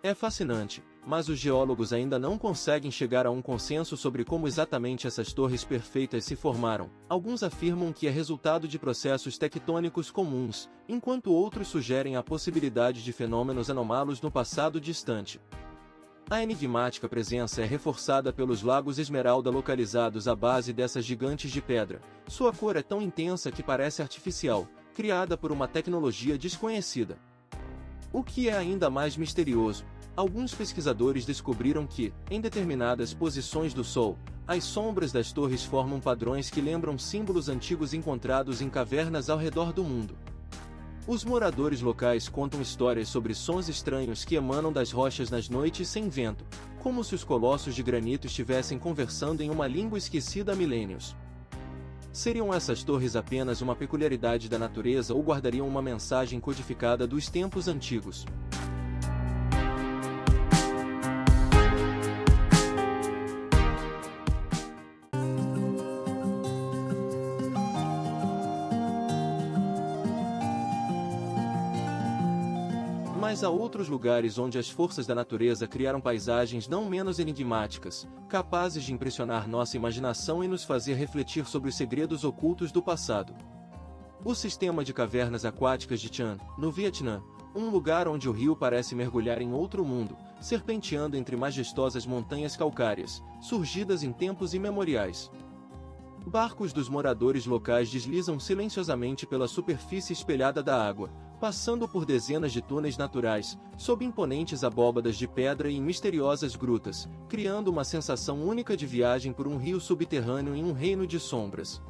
É fascinante, mas os geólogos ainda não conseguem chegar a um consenso sobre como exatamente essas torres perfeitas se formaram. Alguns afirmam que é resultado de processos tectônicos comuns, enquanto outros sugerem a possibilidade de fenômenos anômalos no passado distante. A enigmática presença é reforçada pelos lagos Esmeralda localizados à base dessas gigantes de pedra. Sua cor é tão intensa que parece artificial, criada por uma tecnologia desconhecida. O que é ainda mais misterioso, alguns pesquisadores descobriram que, em determinadas posições do Sol, as sombras das torres formam padrões que lembram símbolos antigos encontrados em cavernas ao redor do mundo. Os moradores locais contam histórias sobre sons estranhos que emanam das rochas nas noites sem vento, como se os colossos de granito estivessem conversando em uma língua esquecida há milênios. Seriam essas torres apenas uma peculiaridade da natureza ou guardariam uma mensagem codificada dos tempos antigos? Mas há outros lugares onde as forças da natureza criaram paisagens não menos enigmáticas, capazes de impressionar nossa imaginação e nos fazer refletir sobre os segredos ocultos do passado. O sistema de cavernas aquáticas de Chan, no Vietnã, um lugar onde o rio parece mergulhar em outro mundo, serpenteando entre majestosas montanhas calcárias, surgidas em tempos imemoriais. Barcos dos moradores locais deslizam silenciosamente pela superfície espelhada da água, passando por dezenas de túneis naturais, sob imponentes abóbadas de pedra e em misteriosas grutas, criando uma sensação única de viagem por um rio subterrâneo em um reino de sombras.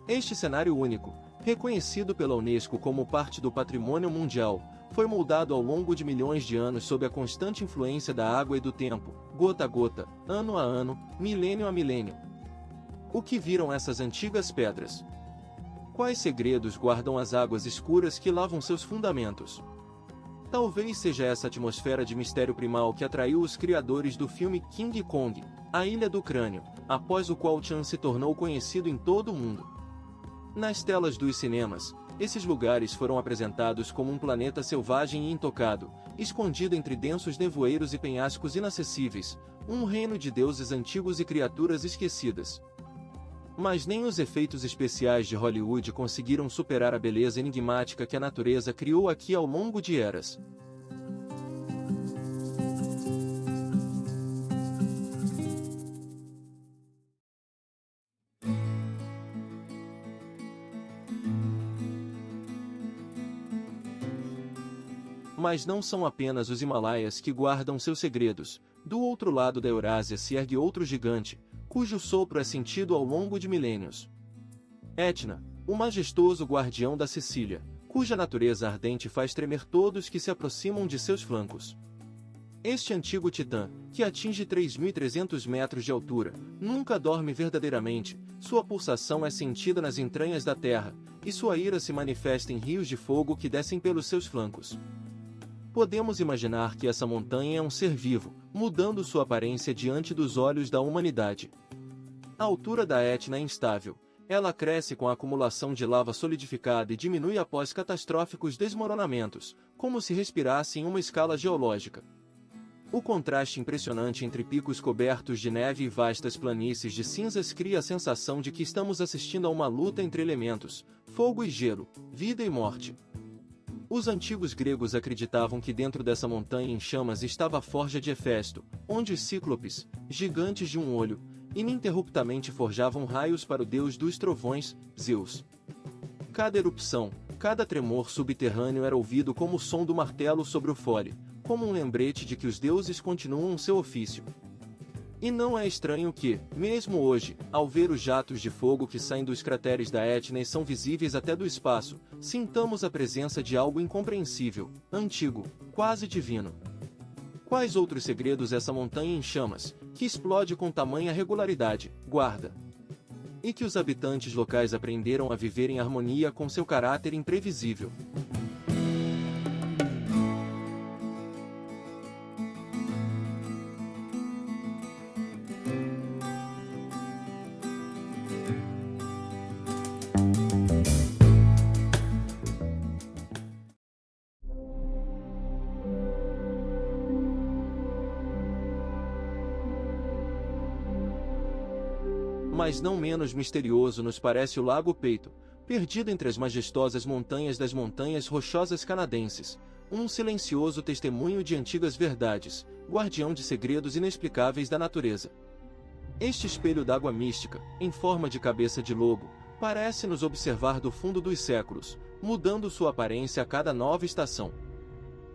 Este cenário único, reconhecido pela Unesco como parte do Patrimônio Mundial, foi moldado ao longo de milhões de anos sob a constante influência da água e do tempo, gota a gota, ano a ano, milênio a milênio. O que viram essas antigas pedras? Quais segredos guardam as águas escuras que lavam seus fundamentos? Talvez seja essa atmosfera de mistério primal que atraiu os criadores do filme King Kong, A Ilha do Crânio, após o qual Chan se tornou conhecido em todo o mundo. Nas telas dos cinemas, esses lugares foram apresentados como um planeta selvagem e intocado, escondido entre densos nevoeiros e penhascos inacessíveis, um reino de deuses antigos e criaturas esquecidas. Mas nem os efeitos especiais de Hollywood conseguiram superar a beleza enigmática que a natureza criou aqui ao longo de eras. Mas não são apenas os Himalaias que guardam seus segredos. Do outro lado da Eurásia se ergue outro gigante, cujo sopro é sentido ao longo de milênios. Etna, o majestoso guardião da Sicília, cuja natureza ardente faz tremer todos que se aproximam de seus flancos. Este antigo titã, que atinge 3.300 metros de altura, nunca dorme verdadeiramente, sua pulsação é sentida nas entranhas da terra, e sua ira se manifesta em rios de fogo que descem pelos seus flancos. Podemos imaginar que essa montanha é um ser vivo, mudando sua aparência diante dos olhos da humanidade. A altura da Etna é instável. Ela cresce com a acumulação de lava solidificada e diminui após catastróficos desmoronamentos, como se respirasse em uma escala geológica. O contraste impressionante entre picos cobertos de neve e vastas planícies de cinzas cria a sensação de que estamos assistindo a uma luta entre elementos, fogo e gelo, vida e morte. Os antigos gregos acreditavam que dentro dessa montanha em chamas estava a forja de Hefesto, onde os cíclopes, gigantes de um olho, ininterruptamente forjavam raios para o deus dos trovões, Zeus. Cada erupção, cada tremor subterrâneo era ouvido como o som do martelo sobre o fole, como um lembrete de que os deuses continuam seu ofício. E não é estranho que, mesmo hoje, ao ver os jatos de fogo que saem dos crateres da Etna e são visíveis até do espaço, sintamos a presença de algo incompreensível, antigo, quase divino. Quais outros segredos essa montanha em chamas, que explode com tamanha regularidade, guarda? E que os habitantes locais aprenderam a viver em harmonia com seu caráter imprevisível. Mas não menos misterioso nos parece o Lago Peito, perdido entre as majestosas montanhas das Montanhas Rochosas Canadenses, um silencioso testemunho de antigas verdades, guardião de segredos inexplicáveis da natureza. Este espelho d'água mística, em forma de cabeça de lobo, parece nos observar do fundo dos séculos, mudando sua aparência a cada nova estação.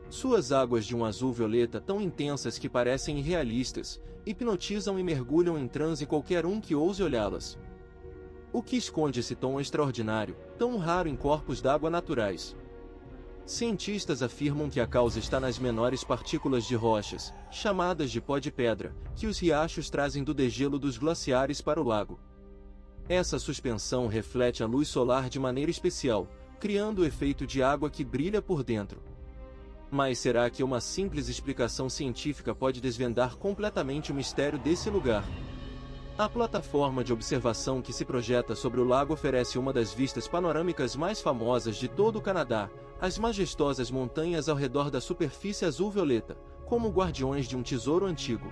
Suas águas de um azul violeta tão intensas que parecem irrealistas, hipnotizam e mergulham em transe qualquer um que ouse olhá-las. O que esconde esse tom extraordinário, tão raro em corpos d'água naturais? Cientistas afirmam que a causa está nas menores partículas de rochas, chamadas de pó de pedra, que os riachos trazem do degelo dos glaciares para o lago. Essa suspensão reflete a luz solar de maneira especial, criando o efeito de água que brilha por dentro. Mas será que uma simples explicação científica pode desvendar completamente o mistério desse lugar? A plataforma de observação que se projeta sobre o lago oferece uma das vistas panorâmicas mais famosas de todo o Canadá, as majestosas montanhas ao redor da superfície azul-violeta, como guardiões de um tesouro antigo.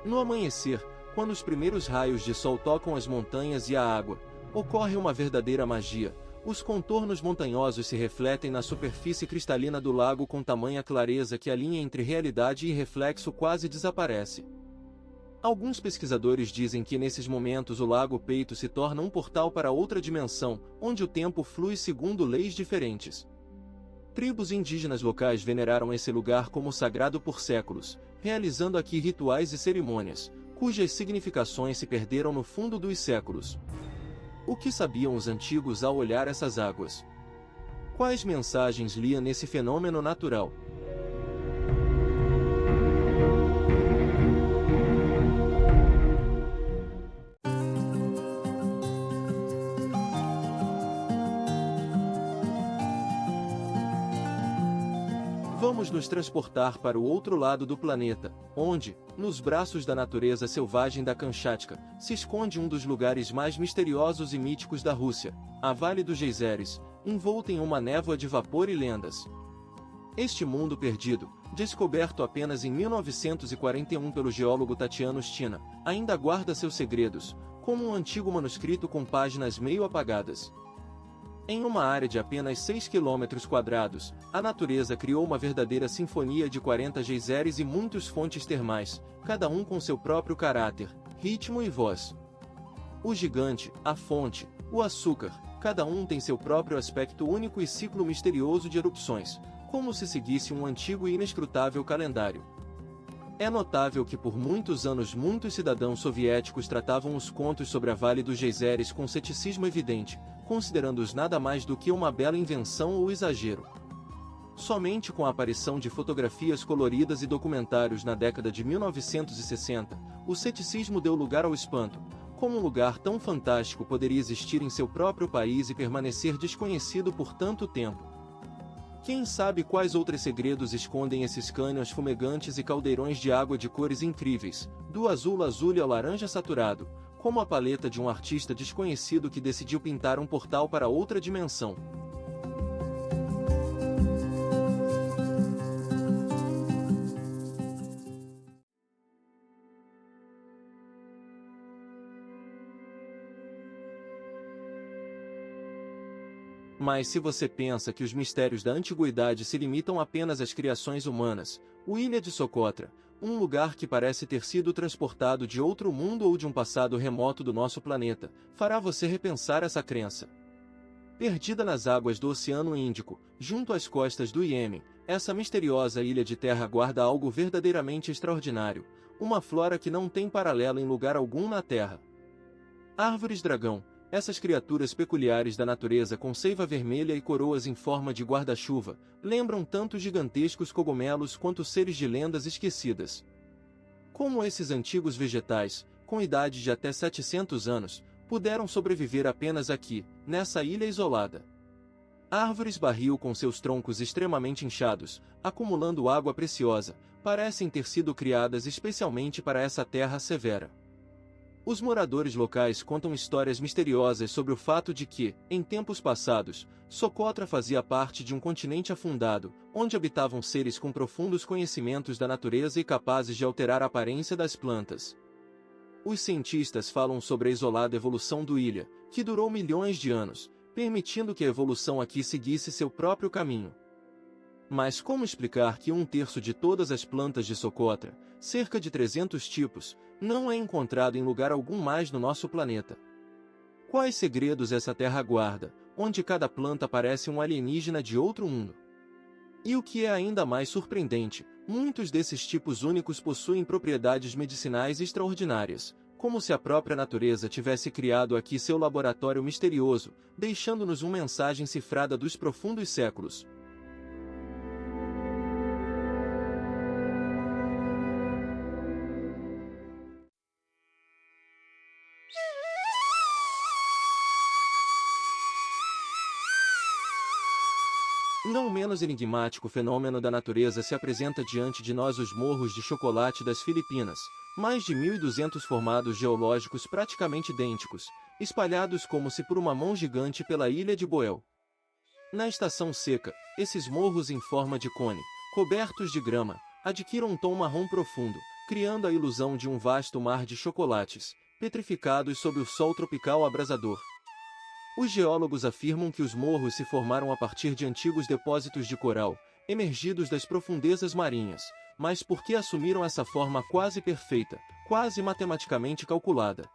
No amanhecer, quando os primeiros raios de sol tocam as montanhas e a água, ocorre uma verdadeira magia. Os contornos montanhosos se refletem na superfície cristalina do lago com tamanha clareza que a linha entre realidade e reflexo quase desaparece. Alguns pesquisadores dizem que nesses momentos o Lago Peito se torna um portal para outra dimensão, onde o tempo flui segundo leis diferentes. Tribos indígenas locais veneraram esse lugar como sagrado por séculos, realizando aqui rituais e cerimônias, cujas significações se perderam no fundo dos séculos. O que sabiam os antigos ao olhar essas águas? Quais mensagens liam nesse fenômeno natural? Vamos nos transportar para o outro lado do planeta, onde, nos braços da natureza selvagem da Kamchatka, se esconde um dos lugares mais misteriosos e míticos da Rússia, a Vale dos Geysers, envolta em uma névoa de vapor e lendas. Este mundo perdido, descoberto apenas em 1941 pelo geólogo Tatiano Stina, ainda guarda seus segredos, como um antigo manuscrito com páginas meio apagadas. Em uma área de apenas 6 km², a natureza criou uma verdadeira sinfonia de 40 geysers e muitas fontes termais, cada um com seu próprio caráter, ritmo e voz. O gigante, a fonte, o açúcar, cada um tem seu próprio aspecto único e ciclo misterioso de erupções, como se seguisse um antigo e inescrutável calendário. É notável que por muitos anos muitos cidadãos soviéticos tratavam os contos sobre a Vale dos Geysers com ceticismo evidente, considerando-os nada mais do que uma bela invenção ou exagero. Somente com a aparição de fotografias coloridas e documentários na década de 1960, o ceticismo deu lugar ao espanto. Como um lugar tão fantástico poderia existir em seu próprio país e permanecer desconhecido por tanto tempo? Quem sabe quais outros segredos escondem esses cânions fumegantes e caldeirões de água de cores incríveis, do azul ao laranja saturado, como a paleta de um artista desconhecido que decidiu pintar um portal para outra dimensão. Mas se você pensa que os mistérios da antiguidade se limitam apenas às criações humanas, o Ilha de Socotra, um lugar que parece ter sido transportado de outro mundo ou de um passado remoto do nosso planeta, fará você repensar essa crença. Perdida nas águas do Oceano Índico, junto às costas do Iêmen, essa misteriosa ilha de terra guarda algo verdadeiramente extraordinário, uma flora que não tem paralelo em lugar algum na Terra. Árvores-dragão. Essas criaturas peculiares da natureza com seiva vermelha e coroas em forma de guarda-chuva, lembram tanto gigantescos cogumelos quanto seres de lendas esquecidas. Como esses antigos vegetais, com idade de até 700 anos, puderam sobreviver apenas aqui, nessa ilha isolada? Árvores-barril com seus troncos extremamente inchados, acumulando água preciosa, parecem ter sido criadas especialmente para essa terra severa. Os moradores locais contam histórias misteriosas sobre o fato de que, em tempos passados, Socotra fazia parte de um continente afundado, onde habitavam seres com profundos conhecimentos da natureza e capazes de alterar a aparência das plantas. Os cientistas falam sobre a isolada evolução do ilha, que durou milhões de anos, permitindo que a evolução aqui seguisse seu próprio caminho. Mas como explicar que 1/3 de todas as plantas de Socotra, cerca de 300 tipos, não é encontrado em lugar algum mais no nosso planeta? Quais segredos essa terra guarda, onde cada planta parece um alienígena de outro mundo? E o que é ainda mais surpreendente, muitos desses tipos únicos possuem propriedades medicinais extraordinárias, como se a própria natureza tivesse criado aqui seu laboratório misterioso, deixando-nos uma mensagem cifrada dos profundos séculos. Não menos enigmático fenômeno da natureza se apresenta diante de nós: os morros de chocolate das Filipinas, mais de 1.200 formados geológicos praticamente idênticos, espalhados como se por uma mão gigante pela ilha de Boel. Na estação seca, esses morros em forma de cone, cobertos de grama, adquirem um tom marrom profundo, criando a ilusão de um vasto mar de chocolates, petrificados sob o sol tropical abrasador. Os geólogos afirmam que os morros se formaram a partir de antigos depósitos de coral, emergidos das profundezas marinhas, mas por que assumiram essa forma quase perfeita, quase matematicamente calculada?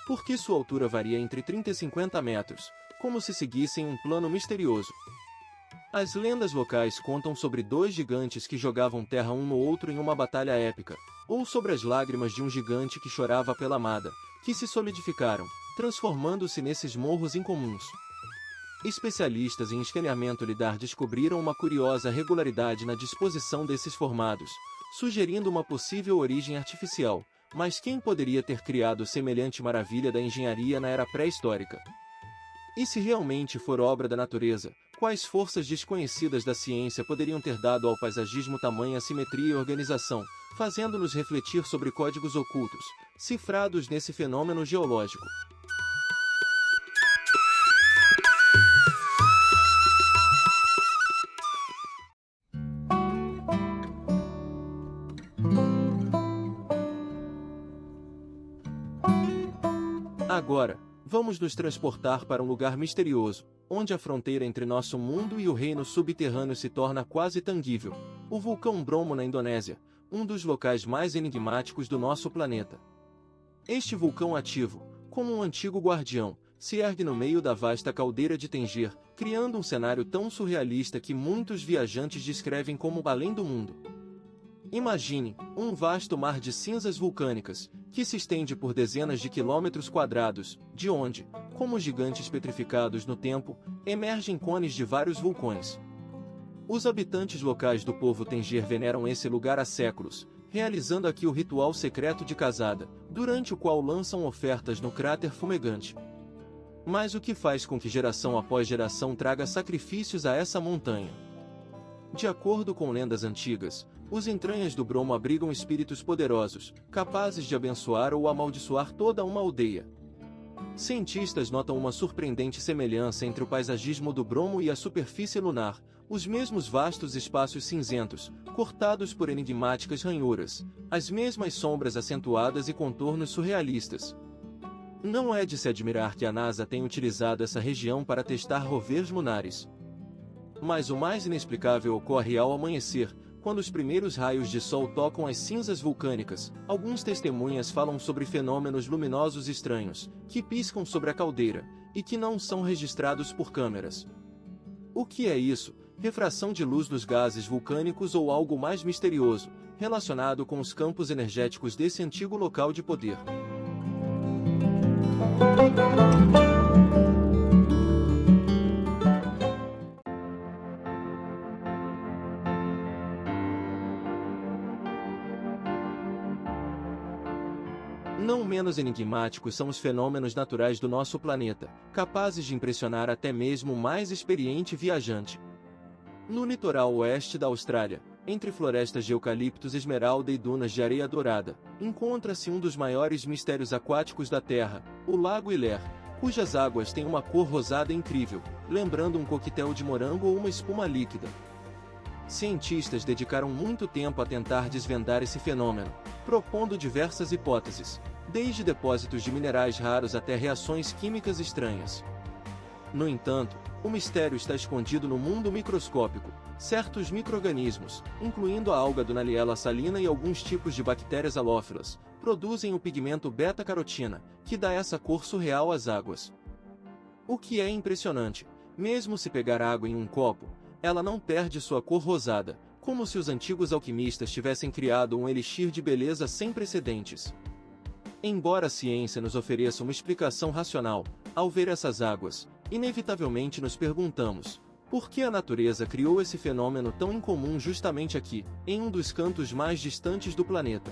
Porque sua altura varia entre 30 e 50 metros, como se seguissem um plano misterioso. As lendas locais contam sobre 2 gigantes que jogavam terra um no outro em uma batalha épica, ou sobre as lágrimas de um gigante que chorava pela amada, que se solidificaram, transformando-se nesses morros incomuns. Especialistas em escaneamento lidar descobriram uma curiosa regularidade na disposição desses formados, sugerindo uma possível origem artificial, mas quem poderia ter criado semelhante maravilha da engenharia na era pré-histórica? E se realmente for obra da natureza, quais forças desconhecidas da ciência poderiam ter dado ao paisagismo tamanha simetria e organização, fazendo-nos refletir sobre códigos ocultos, cifrados nesse fenômeno geológico? Agora, vamos nos transportar para um lugar misterioso, onde a fronteira entre nosso mundo e o reino subterrâneo se torna quase tangível: o vulcão Bromo na Indonésia, um dos locais mais enigmáticos do nosso planeta. Este vulcão ativo, como um antigo guardião, se ergue no meio da vasta caldeira de Tenger, criando um cenário tão surrealista que muitos viajantes descrevem como além do mundo. Imagine um vasto mar de cinzas vulcânicas, que se estende por dezenas de quilômetros quadrados, de onde, como gigantes petrificados no tempo, emergem cones de vários vulcões. Os habitantes locais do povo Tengir veneram esse lugar há séculos, realizando aqui o ritual secreto de casada, durante o qual lançam ofertas no cráter fumegante. Mas o que faz com que geração após geração traga sacrifícios a essa montanha? De acordo com lendas antigas, os entranhas do Bromo abrigam espíritos poderosos, capazes de abençoar ou amaldiçoar toda uma aldeia. Cientistas notam uma surpreendente semelhança entre o paisagismo do Bromo e a superfície lunar, os mesmos vastos espaços cinzentos, cortados por enigmáticas ranhuras, as mesmas sombras acentuadas e contornos surrealistas. Não é de se admirar que a NASA tenha utilizado essa região para testar rovers lunares. Mas o mais inexplicável ocorre ao amanhecer, quando os primeiros raios de sol tocam as cinzas vulcânicas. Alguns testemunhas falam sobre fenômenos luminosos estranhos, que piscam sobre a caldeira, e que não são registrados por câmeras. O que é isso? Refração de luz dos gases vulcânicos ou algo mais misterioso, relacionado com os campos energéticos desse antigo local de poder? Não menos enigmáticos são os fenômenos naturais do nosso planeta, capazes de impressionar até mesmo o mais experiente viajante. No litoral oeste da Austrália, entre florestas de eucaliptos esmeralda e dunas de areia dourada, encontra-se um dos maiores mistérios aquáticos da Terra, o Lago Ilhér, cujas águas têm uma cor rosada incrível, lembrando um coquetel de morango ou uma espuma líquida. Cientistas dedicaram muito tempo a tentar desvendar esse fenômeno, propondo diversas hipóteses, desde depósitos de minerais raros até reações químicas estranhas. No entanto, o mistério está escondido no mundo microscópico. Certos micro-organismos, incluindo a alga Dunaliella salina e alguns tipos de bactérias halófilas, produzem o pigmento beta-carotina, que dá essa cor surreal às águas. O que é impressionante, mesmo se pegar água em um copo, ela não perde sua cor rosada, como se os antigos alquimistas tivessem criado um elixir de beleza sem precedentes. Embora a ciência nos ofereça uma explicação racional, ao ver essas águas, inevitavelmente nos perguntamos: por que a natureza criou esse fenômeno tão incomum justamente aqui, em um dos cantos mais distantes do planeta?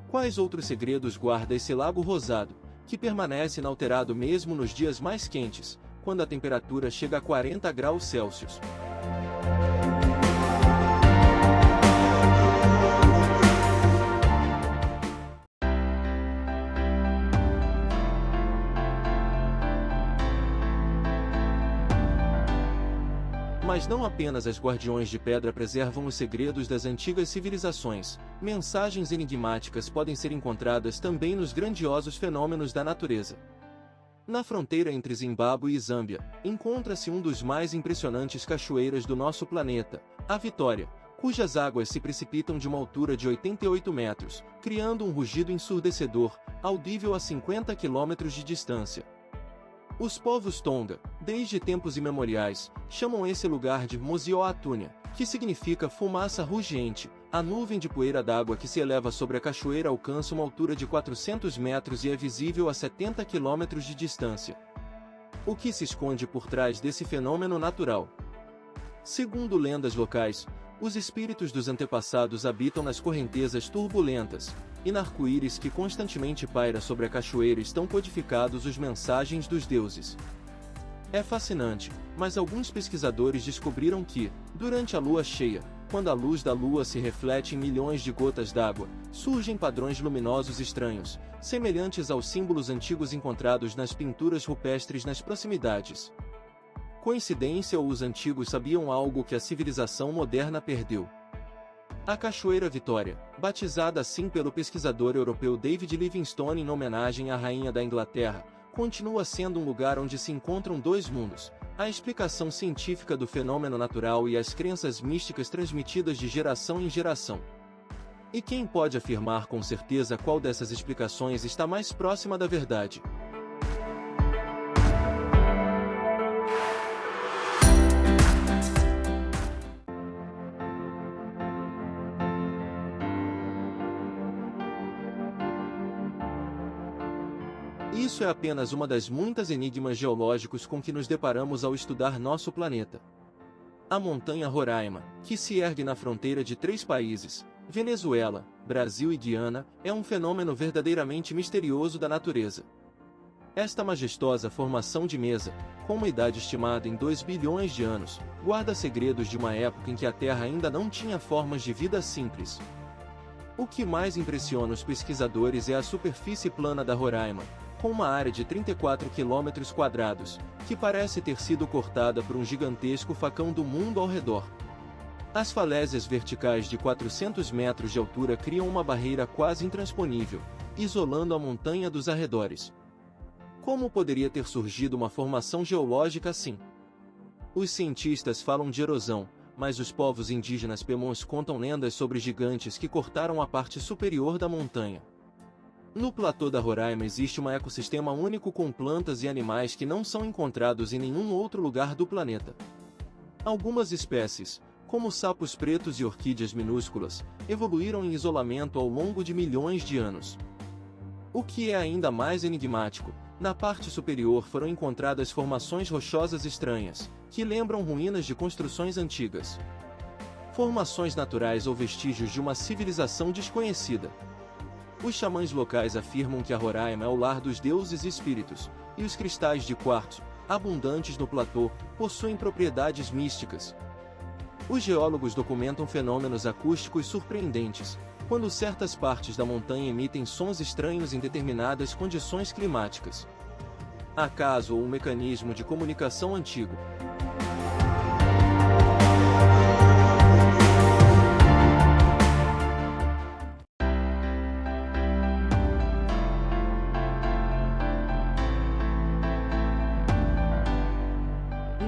Quais outros segredos guarda esse lago rosado, que permanece inalterado mesmo nos dias mais quentes, quando a temperatura chega a 40 graus Celsius? Mas não apenas as guardiões de pedra preservam os segredos das antigas civilizações, mensagens enigmáticas podem ser encontradas também nos grandiosos fenômenos da natureza. Na fronteira entre Zimbábue e Zâmbia, encontra-se um dos mais impressionantes cachoeiras do nosso planeta, a Vitória, cujas águas se precipitam de uma altura de 88 metros, criando um rugido ensurdecedor, audível a 50 quilômetros de distância. Os povos Tonga, desde tempos imemoriais, chamam esse lugar de Mozio-Atúnia, que significa fumaça rugiente. A nuvem de poeira d'água que se eleva sobre a cachoeira alcança uma altura de 400 metros e é visível a 70 quilômetros de distância. O que se esconde por trás desse fenômeno natural? Segundo lendas locais, os espíritos dos antepassados habitam nas correntezas turbulentas, e no arco-íris que constantemente paira sobre a cachoeira estão codificados os mensagens dos deuses. É fascinante, mas alguns pesquisadores descobriram que, durante a lua cheia, quando a luz da lua se reflete em milhões de gotas d'água, surgem padrões luminosos estranhos, semelhantes aos símbolos antigos encontrados nas pinturas rupestres nas proximidades. Coincidência ou os antigos sabiam algo que a civilização moderna perdeu? A Cachoeira Vitória, batizada assim pelo pesquisador europeu David Livingstone em homenagem à Rainha da Inglaterra, continua sendo um lugar onde se encontram dois mundos: a explicação científica do fenômeno natural e as crenças místicas transmitidas de geração em geração. E quem pode afirmar com certeza qual dessas explicações está mais próxima da verdade? Isso é apenas uma das muitas enigmas geológicos com que nos deparamos ao estudar nosso planeta. A montanha Roraima, que se ergue na fronteira de 3 países, Venezuela, Brasil e Guiana, é um fenômeno verdadeiramente misterioso da natureza. Esta majestosa formação de mesa, com uma idade estimada em 2 bilhões de anos, guarda segredos de uma época em que a Terra ainda não tinha formas de vida simples. O que mais impressiona os pesquisadores é a superfície plana da Roraima, com uma área de 34 km², que parece ter sido cortada por um gigantesco facão do mundo ao redor. As falésias verticais de 400 metros de altura criam uma barreira quase intransponível, isolando a montanha dos arredores. Como poderia ter surgido uma formação geológica assim? Os cientistas falam de erosão, mas os povos indígenas Pemons contam lendas sobre gigantes que cortaram a parte superior da montanha. No platô da Roraima existe um ecossistema único com plantas e animais que não são encontrados em nenhum outro lugar do planeta. Algumas espécies, como sapos pretos e orquídeas minúsculas, evoluíram em isolamento ao longo de milhões de anos. O que é ainda mais enigmático, na parte superior foram encontradas formações rochosas estranhas, que lembram ruínas de construções antigas. Formações naturais ou vestígios de uma civilização desconhecida. Os xamãs locais afirmam que a Roraima é o lar dos deuses e espíritos, e os cristais de quartzo, abundantes no platô, possuem propriedades místicas. Os geólogos documentam fenômenos acústicos surpreendentes, quando certas partes da montanha emitem sons estranhos em determinadas condições climáticas. Acaso ou um mecanismo de comunicação antigo?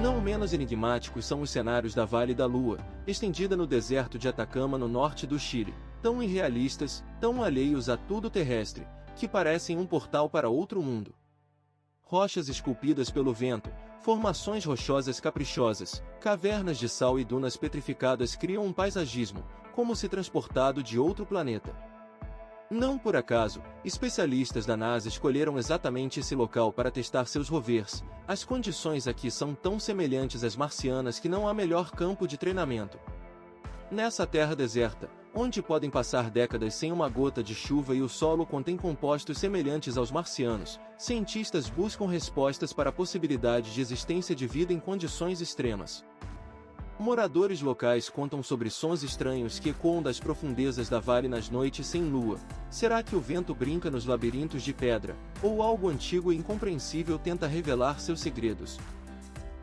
Não menos enigmáticos são os cenários da Vale da Lua, estendida no deserto de Atacama no norte do Chile, tão irrealistas, tão alheios a tudo terrestre, que parecem um portal para outro mundo. Rochas esculpidas pelo vento, formações rochosas caprichosas, cavernas de sal e dunas petrificadas criam um paisagismo, como se transportado de outro planeta. Não por acaso, especialistas da NASA escolheram exatamente esse local para testar seus rovers. As condições aqui são tão semelhantes às marcianas que não há melhor campo de treinamento. Nessa terra deserta, onde podem passar décadas sem uma gota de chuva e o solo contém compostos semelhantes aos marcianos, cientistas buscam respostas para a possibilidade de existência de vida em condições extremas. Moradores locais contam sobre sons estranhos que ecoam das profundezas da vale nas noites sem lua. Será que o vento brinca nos labirintos de pedra, ou algo antigo e incompreensível tenta revelar seus segredos?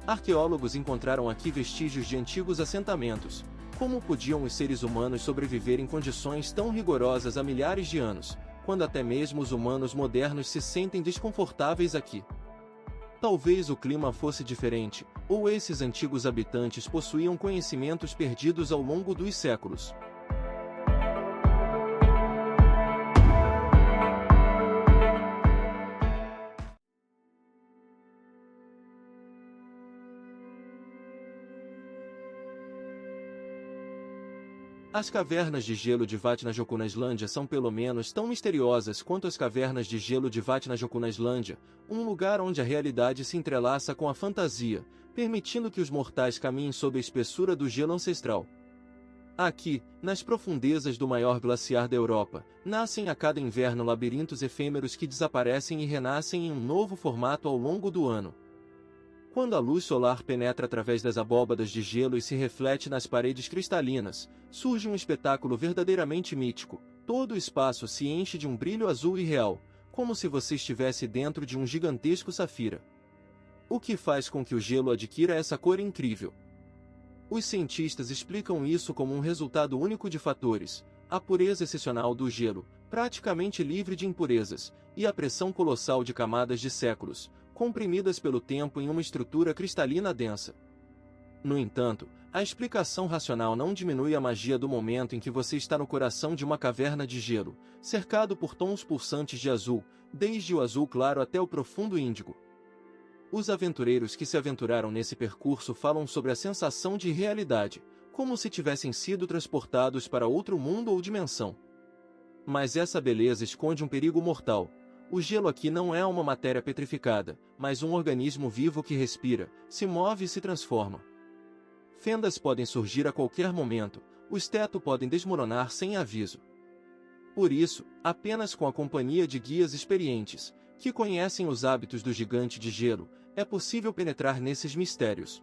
Arqueólogos encontraram aqui vestígios de antigos assentamentos. Como podiam os seres humanos sobreviver em condições tão rigorosas há milhares de anos, quando até mesmo os humanos modernos se sentem desconfortáveis aqui? Talvez o clima fosse diferente, ou esses antigos habitantes possuíam conhecimentos perdidos ao longo dos séculos. As cavernas de gelo de Vatnajökull na Islândia são pelo menos tão misteriosas quanto as cavernas de gelo de Vatnajökull na Islândia, um lugar onde a realidade se entrelaça com a fantasia, permitindo que os mortais caminhem sob a espessura do gelo ancestral. Aqui, nas profundezas do maior glaciar da Europa, nascem a cada inverno labirintos efêmeros que desaparecem e renascem em um novo formato ao longo do ano. Quando a luz solar penetra através das abóbadas de gelo e se reflete nas paredes cristalinas, surge um espetáculo verdadeiramente mítico. Todo o espaço se enche de um brilho azul irreal, como se você estivesse dentro de um gigantesco safira. O que faz com que o gelo adquira essa cor incrível? Os cientistas explicam isso como um resultado único de fatores: a pureza excepcional do gelo, praticamente livre de impurezas, e a pressão colossal de camadas de séculos, comprimidas pelo tempo em uma estrutura cristalina densa. No entanto, a explicação racional não diminui a magia do momento em que você está no coração de uma caverna de gelo, cercado por tons pulsantes de azul, desde o azul claro até o profundo índigo. Os aventureiros que se aventuraram nesse percurso falam sobre a sensação de realidade, como se tivessem sido transportados para outro mundo ou dimensão. Mas essa beleza esconde um perigo mortal. O gelo aqui não é uma matéria petrificada, mas um organismo vivo que respira, se move e se transforma. Fendas podem surgir a qualquer momento, os tetos podem desmoronar sem aviso. Por isso, apenas com a companhia de guias experientes, que conhecem os hábitos do gigante de gelo, é possível penetrar nesses mistérios.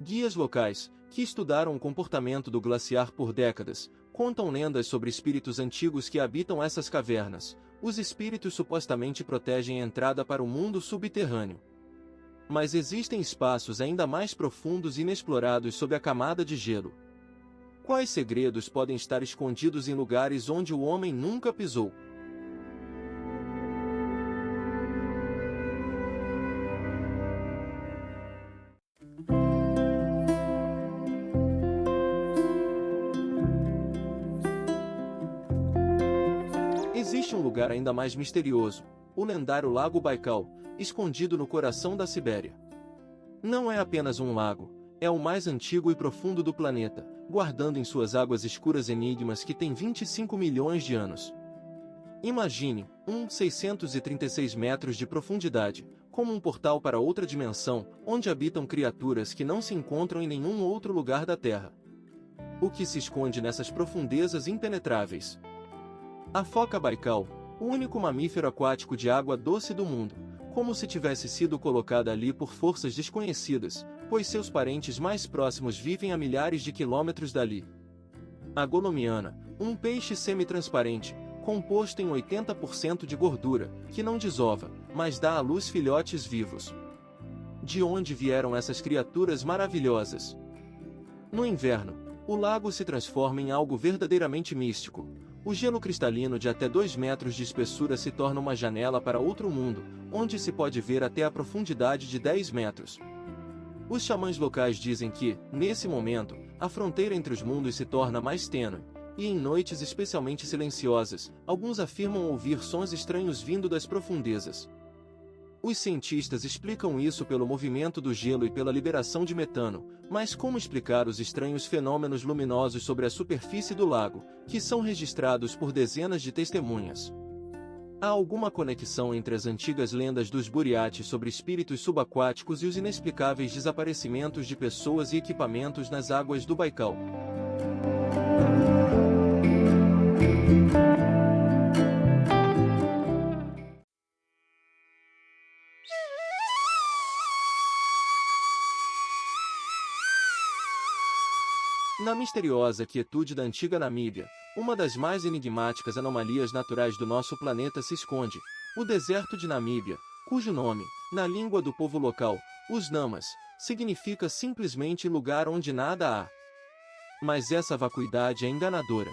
Guias locais, que estudaram o comportamento do glaciar por décadas, contam lendas sobre espíritos antigos que habitam essas cavernas. Os espíritos supostamente protegem a entrada para o mundo subterrâneo. Mas existem espaços ainda mais profundos e inexplorados sob a camada de gelo. Quais segredos podem estar escondidos em lugares onde o homem nunca pisou? Existe um lugar ainda mais misterioso, o lendário Lago Baikal, escondido no coração da Sibéria. Não é apenas um lago, é o mais antigo e profundo do planeta, guardando em suas águas escuras enigmas que têm 25 milhões de anos. Imagine, 636 metros de profundidade, como um portal para outra dimensão, onde habitam criaturas que não se encontram em nenhum outro lugar da Terra. O que se esconde nessas profundezas impenetráveis? A foca Baikal, o único mamífero aquático de água doce do mundo, como se tivesse sido colocada ali por forças desconhecidas, pois seus parentes mais próximos vivem a milhares de quilômetros dali. A golomiana, um peixe semi-transparente, composto em 80% de gordura, que não desova, mas dá à luz filhotes vivos. De onde vieram essas criaturas maravilhosas? No inverno, o lago se transforma em algo verdadeiramente místico. O gelo cristalino de até 2 metros de espessura se torna uma janela para outro mundo, onde se pode ver até a profundidade de 10 metros. Os xamãs locais dizem que, nesse momento, a fronteira entre os mundos se torna mais tênue, e em noites especialmente silenciosas, alguns afirmam ouvir sons estranhos vindo das profundezas. Os cientistas explicam isso pelo movimento do gelo e pela liberação de metano, mas como explicar os estranhos fenômenos luminosos sobre a superfície do lago, que são registrados por dezenas de testemunhas? Há alguma conexão entre as antigas lendas dos Buriates sobre espíritos subaquáticos e os inexplicáveis desaparecimentos de pessoas e equipamentos nas águas do Baikal? Na misteriosa quietude da antiga Namíbia, uma das mais enigmáticas anomalias naturais do nosso planeta se esconde, o deserto de Namíbia, cujo nome, na língua do povo local, os Namas, significa simplesmente lugar onde nada há. Mas essa vacuidade é enganadora.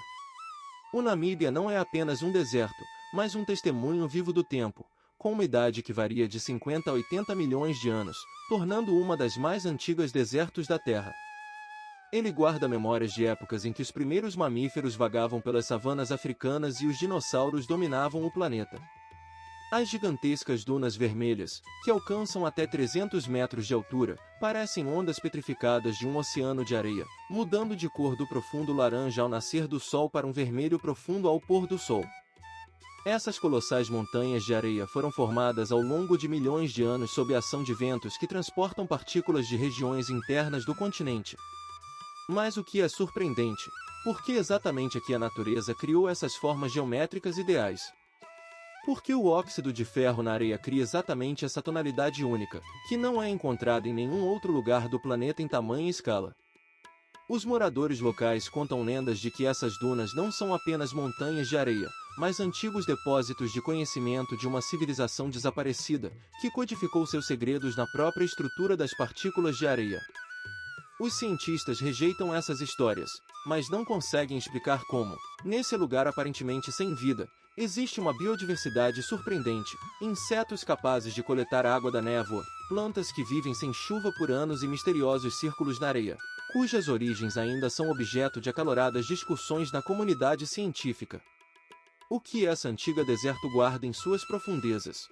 O Namíbia não é apenas um deserto, mas um testemunho vivo do tempo, com uma idade que varia de 50 a 80 milhões de anos, tornando-o uma das mais antigas desertos da Terra. Ele guarda memórias de épocas em que os primeiros mamíferos vagavam pelas savanas africanas e os dinossauros dominavam o planeta. As gigantescas dunas vermelhas, que alcançam até 300 metros de altura, parecem ondas petrificadas de um oceano de areia, mudando de cor do profundo laranja ao nascer do sol para um vermelho profundo ao pôr do sol. Essas colossais montanhas de areia foram formadas ao longo de milhões de anos sob a ação de ventos que transportam partículas de regiões internas do continente. Mas o que é surpreendente, por que exatamente aqui a natureza criou essas formas geométricas ideais? Por que o óxido de ferro na areia cria exatamente essa tonalidade única, que não é encontrada em nenhum outro lugar do planeta em tamanha escala? Os moradores locais contam lendas de que essas dunas não são apenas montanhas de areia, mas antigos depósitos de conhecimento de uma civilização desaparecida, que codificou seus segredos na própria estrutura das partículas de areia. Os cientistas rejeitam essas histórias, mas não conseguem explicar como, nesse lugar aparentemente sem vida, existe uma biodiversidade surpreendente, insetos capazes de coletar água da névoa, plantas que vivem sem chuva por anos e misteriosos círculos na areia, cujas origens ainda são objeto de acaloradas discussões na comunidade científica. O que essa antiga deserto guarda em suas profundezas?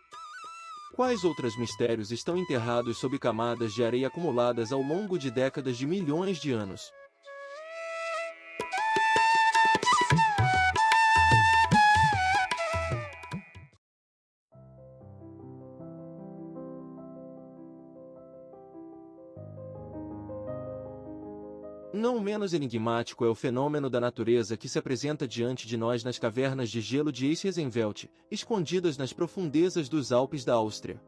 Quais outros mistérios estão enterrados sob camadas de areia acumuladas ao longo de décadas de milhões de anos? Não menos enigmático é o fenômeno da natureza que se apresenta diante de nós nas cavernas de gelo de Eichsfeld, escondidas nas profundezas dos Alpes da Áustria.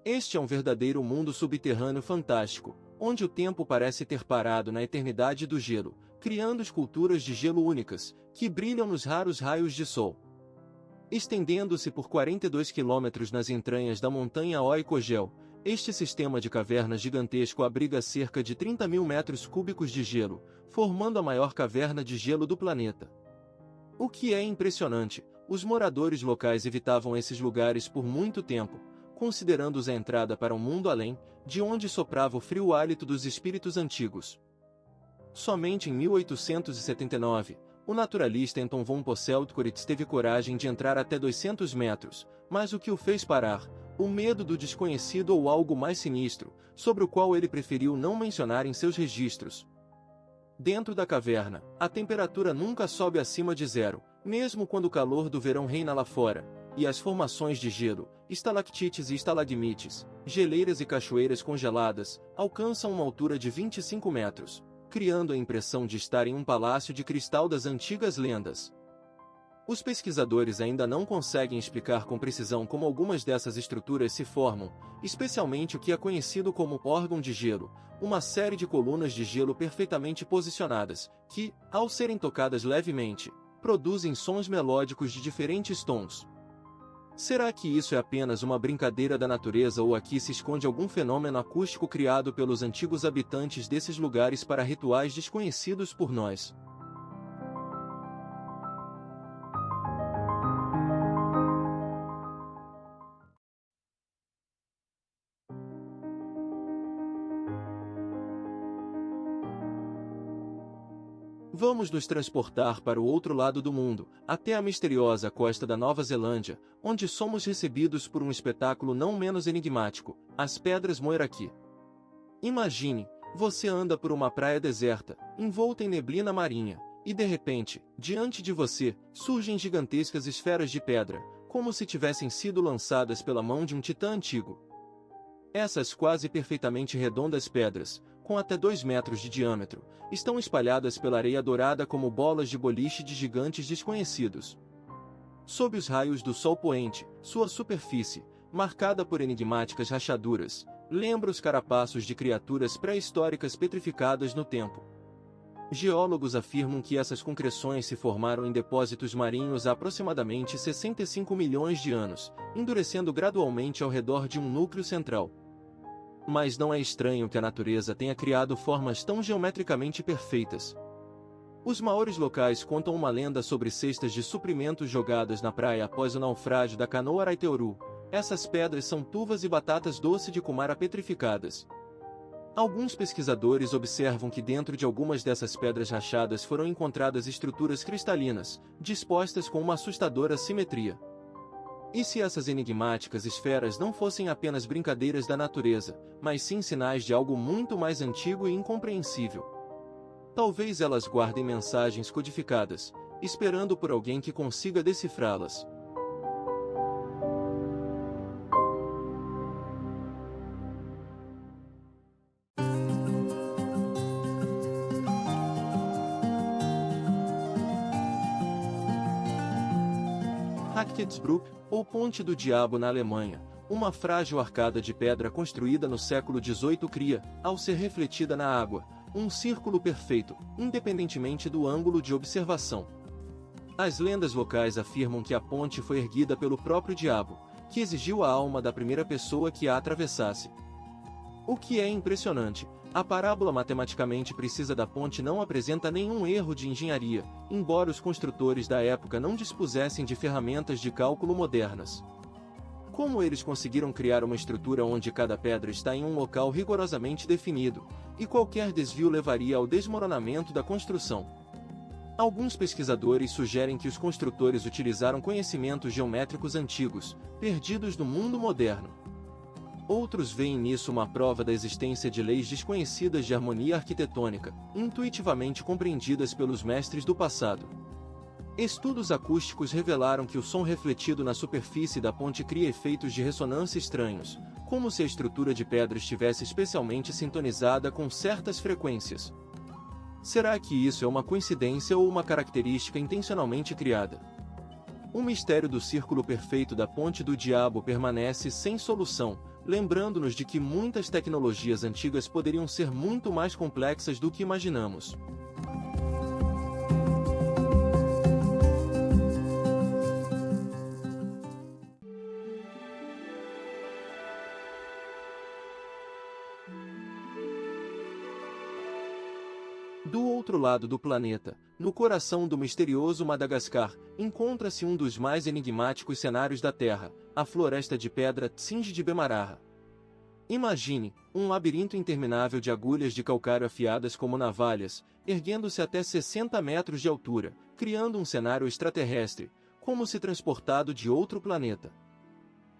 Este é um verdadeiro mundo subterrâneo fantástico, onde o tempo parece ter parado na eternidade do gelo, criando esculturas de gelo únicas, que brilham nos raros raios de sol. Estendendo-se por 42 quilômetros nas entranhas da montanha Oikogel, este sistema de cavernas gigantesco abriga cerca de 30 mil metros cúbicos de gelo, formando a maior caverna de gelo do planeta. O que é impressionante, os moradores locais evitavam esses lugares por muito tempo, considerando-os a entrada para um mundo além, de onde soprava o frio hálito dos espíritos antigos. Somente em 1879, o naturalista Anton von Posselt-Koritz teve coragem de entrar até 200 metros, mas o que o fez parar? O medo do desconhecido ou algo mais sinistro, sobre o qual ele preferiu não mencionar em seus registros. Dentro da caverna, a temperatura nunca sobe acima de zero, mesmo quando o calor do verão reina lá fora, e as formações de gelo, estalactites e estalagmites, geleiras e cachoeiras congeladas, alcançam uma altura de 25 metros, criando a impressão de estar em um palácio de cristal das antigas lendas. Os pesquisadores ainda não conseguem explicar com precisão como algumas dessas estruturas se formam, especialmente o que é conhecido como órgão de gelo, uma série de colunas de gelo perfeitamente posicionadas, que, ao serem tocadas levemente, produzem sons melódicos de diferentes tons. Será que isso é apenas uma brincadeira da natureza ou aqui se esconde algum fenômeno acústico criado pelos antigos habitantes desses lugares para rituais desconhecidos por nós? Vamos nos transportar para o outro lado do mundo, até a misteriosa costa da Nova Zelândia, onde somos recebidos por um espetáculo não menos enigmático, as Pedras Moeraki. Imagine, você anda por uma praia deserta, envolta em neblina marinha, e de repente, diante de você, surgem gigantescas esferas de pedra, como se tivessem sido lançadas pela mão de um titã antigo. Essas quase perfeitamente redondas pedras, com até 2 metros de diâmetro, estão espalhadas pela areia dourada como bolas de boliche de gigantes desconhecidos. Sob os raios do sol poente, sua superfície, marcada por enigmáticas rachaduras, lembra os carapaços de criaturas pré-históricas petrificadas no tempo. Geólogos afirmam que essas concreções se formaram em depósitos marinhos há aproximadamente 65 milhões de anos, endurecendo gradualmente ao redor de um núcleo central. Mas não é estranho que a natureza tenha criado formas tão geometricamente perfeitas. Os maores locais contam uma lenda sobre cestas de suprimentos jogadas na praia após o naufrágio da canoa Araiteuru. Essas pedras são tuvas e batatas doce de cumara petrificadas. Alguns pesquisadores observam que dentro de algumas dessas pedras rachadas foram encontradas estruturas cristalinas, dispostas com uma assustadora simetria. E se essas enigmáticas esferas não fossem apenas brincadeiras da natureza, mas sim sinais de algo muito mais antigo e incompreensível? Talvez elas guardem mensagens codificadas, esperando por alguém que consiga decifrá-las. Hackettbrück, ou Ponte do Diabo na Alemanha, uma frágil arcada de pedra construída no século XVIII cria, ao ser refletida na água, um círculo perfeito, independentemente do ângulo de observação. As lendas locais afirmam que a ponte foi erguida pelo próprio diabo, que exigiu a alma da primeira pessoa que a atravessasse. O que é impressionante, a parábola matematicamente precisa da ponte não apresenta nenhum erro de engenharia, embora os construtores da época não dispusessem de ferramentas de cálculo modernas. Como eles conseguiram criar uma estrutura onde cada pedra está em um local rigorosamente definido, e qualquer desvio levaria ao desmoronamento da construção? Alguns pesquisadores sugerem que os construtores utilizaram conhecimentos geométricos antigos, perdidos no mundo moderno. Outros veem nisso uma prova da existência de leis desconhecidas de harmonia arquitetônica, intuitivamente compreendidas pelos mestres do passado. Estudos acústicos revelaram que o som refletido na superfície da ponte cria efeitos de ressonância estranhos, como se a estrutura de pedra estivesse especialmente sintonizada com certas frequências. Será que isso é uma coincidência ou uma característica intencionalmente criada? O mistério do círculo perfeito da Ponte do Diabo permanece sem solução, lembrando-nos de que muitas tecnologias antigas poderiam ser muito mais complexas do que imaginamos. Do outro lado do planeta, no coração do misterioso Madagascar, encontra-se um dos mais enigmáticos cenários da Terra, a Floresta de Pedra Tsingy de Bemaraha. Imagine, um labirinto interminável de agulhas de calcário afiadas como navalhas, erguendo-se até 60 metros de altura, criando um cenário extraterrestre, como se transportado de outro planeta.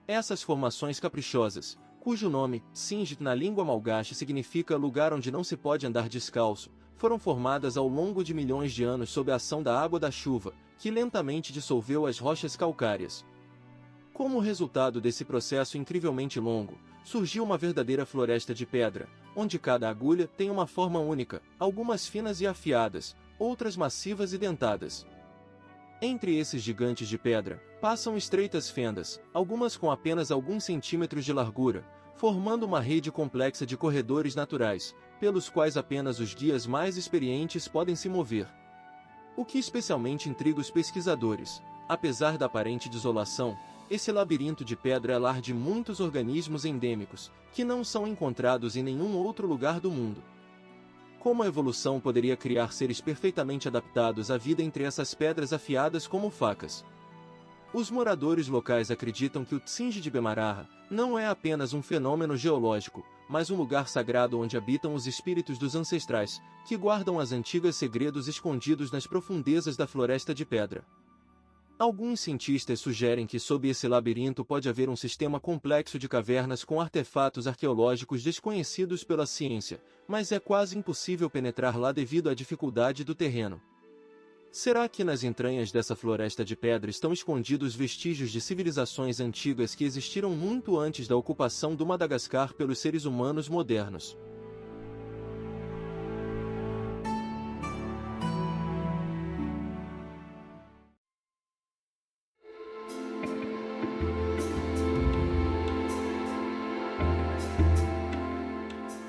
Essas formações caprichosas, cujo nome, Tsingy na língua malgache significa lugar onde não se pode andar descalço, foram formadas ao longo de milhões de anos sob a ação da água da chuva, que lentamente dissolveu as rochas calcárias. Como resultado desse processo incrivelmente longo, surgiu uma verdadeira floresta de pedra, onde cada agulha tem uma forma única, algumas finas e afiadas, outras massivas e dentadas. Entre esses gigantes de pedra, passam estreitas fendas, algumas com apenas alguns centímetros de largura, formando uma rede complexa de corredores naturais, pelos quais apenas os guias mais experientes podem se mover. O que especialmente intriga os pesquisadores, apesar da aparente desolação, esse labirinto de pedra é lar de muitos organismos endêmicos, que não são encontrados em nenhum outro lugar do mundo. Como a evolução poderia criar seres perfeitamente adaptados à vida entre essas pedras afiadas como facas? Os moradores locais acreditam que o Tsingy de Bemaraha não é apenas um fenômeno geológico, mas um lugar sagrado onde habitam os espíritos dos ancestrais, que guardam as antigas segredos escondidos nas profundezas da Floresta de Pedra. Alguns cientistas sugerem que sob esse labirinto pode haver um sistema complexo de cavernas com artefatos arqueológicos desconhecidos pela ciência, mas é quase impossível penetrar lá devido à dificuldade do terreno. Será que nas entranhas dessa floresta de pedra estão escondidos vestígios de civilizações antigas que existiram muito antes da ocupação do Madagascar pelos seres humanos modernos?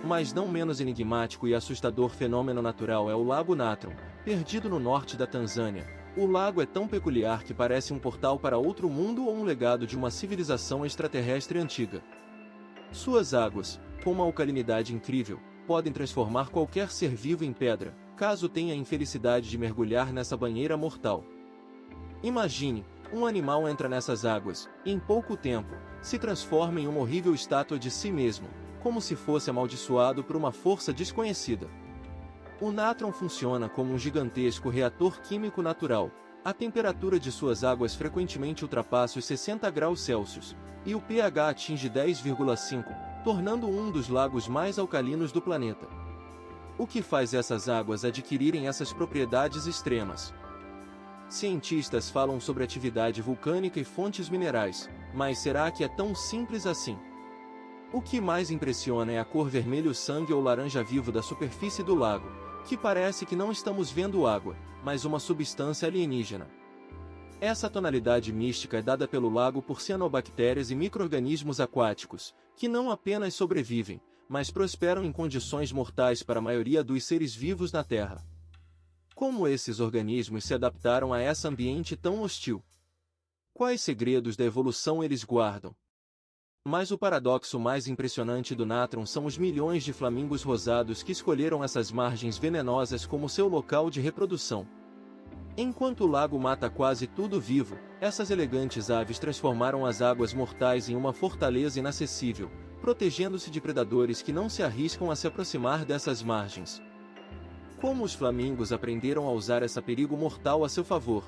Mas não menos enigmático e assustador fenômeno natural é o Lago Natron, perdido no norte da Tanzânia. O lago é tão peculiar que parece um portal para outro mundo ou um legado de uma civilização extraterrestre antiga. Suas águas, com uma alcalinidade incrível, podem transformar qualquer ser vivo em pedra, caso tenha a infelicidade de mergulhar nessa banheira mortal. Imagine, um animal entra nessas águas, e em pouco tempo, se transforma em uma horrível estátua de si mesmo, como se fosse amaldiçoado por uma força desconhecida. O natron funciona como um gigantesco reator químico natural. A temperatura de suas águas frequentemente ultrapassa os 60 graus Celsius, e o pH atinge 10,5, tornando um dos lagos mais alcalinos do planeta. O que faz essas águas adquirirem essas propriedades extremas? Cientistas falam sobre atividade vulcânica e fontes minerais, mas será que é tão simples assim? O que mais impressiona é a cor vermelho-sangue ou laranja vivo da superfície do lago, que parece que não estamos vendo água, mas uma substância alienígena. Essa tonalidade mística é dada pelo lago por cianobactérias e micro-organismos aquáticos, que não apenas sobrevivem, mas prosperam em condições mortais para a maioria dos seres vivos na Terra. Como esses organismos se adaptaram a esse ambiente tão hostil? Quais segredos da evolução eles guardam? Mas o paradoxo mais impressionante do natron são os milhões de flamingos rosados que escolheram essas margens venenosas como seu local de reprodução. Enquanto o lago mata quase tudo vivo, essas elegantes aves transformaram as águas mortais em uma fortaleza inacessível, protegendo-se de predadores que não se arriscam a se aproximar dessas margens. Como os flamingos aprenderam a usar esse perigo mortal a seu favor?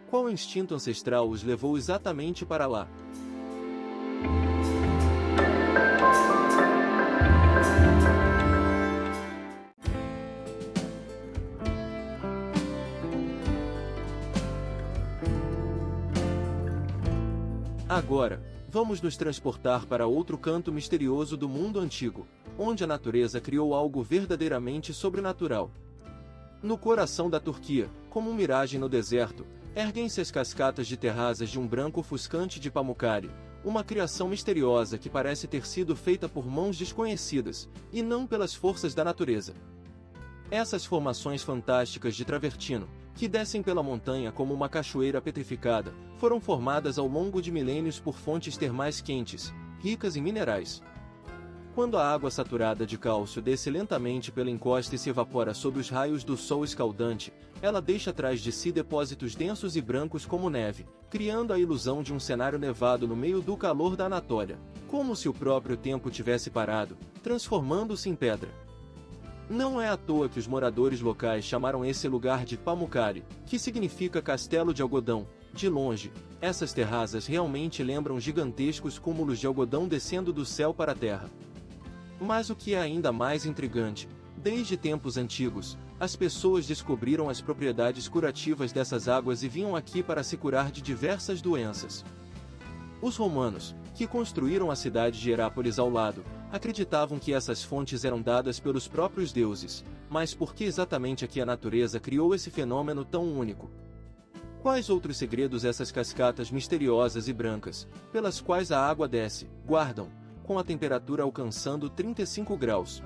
Qual instinto ancestral os levou exatamente para lá? Agora, vamos nos transportar para outro canto misterioso do mundo antigo, onde a natureza criou algo verdadeiramente sobrenatural. No coração da Turquia, como miragem no deserto, erguem-se as cascatas de terrazas de um branco ofuscante de Pamukkale, uma criação misteriosa que parece ter sido feita por mãos desconhecidas, e não pelas forças da natureza. Essas formações fantásticas de travertino, que descem pela montanha como uma cachoeira petrificada, foram formadas ao longo de milênios por fontes termais quentes, ricas em minerais. Quando a água saturada de cálcio desce lentamente pela encosta e se evapora sob os raios do sol escaldante, ela deixa atrás de si depósitos densos e brancos como neve, criando a ilusão de um cenário nevado no meio do calor da Anatólia, como se o próprio tempo tivesse parado, transformando-se em pedra. Não é à toa que os moradores locais chamaram esse lugar de Pamukkale, que significa castelo de algodão. De longe, essas terrazas realmente lembram gigantescos cúmulos de algodão descendo do céu para a terra. Mas o que é ainda mais intrigante, desde tempos antigos, as pessoas descobriram as propriedades curativas dessas águas e vinham aqui para se curar de diversas doenças. Os romanos, que construíram a cidade de Herápolis ao lado, acreditavam que essas fontes eram dadas pelos próprios deuses, mas por que exatamente aqui a natureza criou esse fenômeno tão único? Quais outros segredos essas cascatas misteriosas e brancas, pelas quais a água desce, guardam, com a temperatura alcançando 35 graus?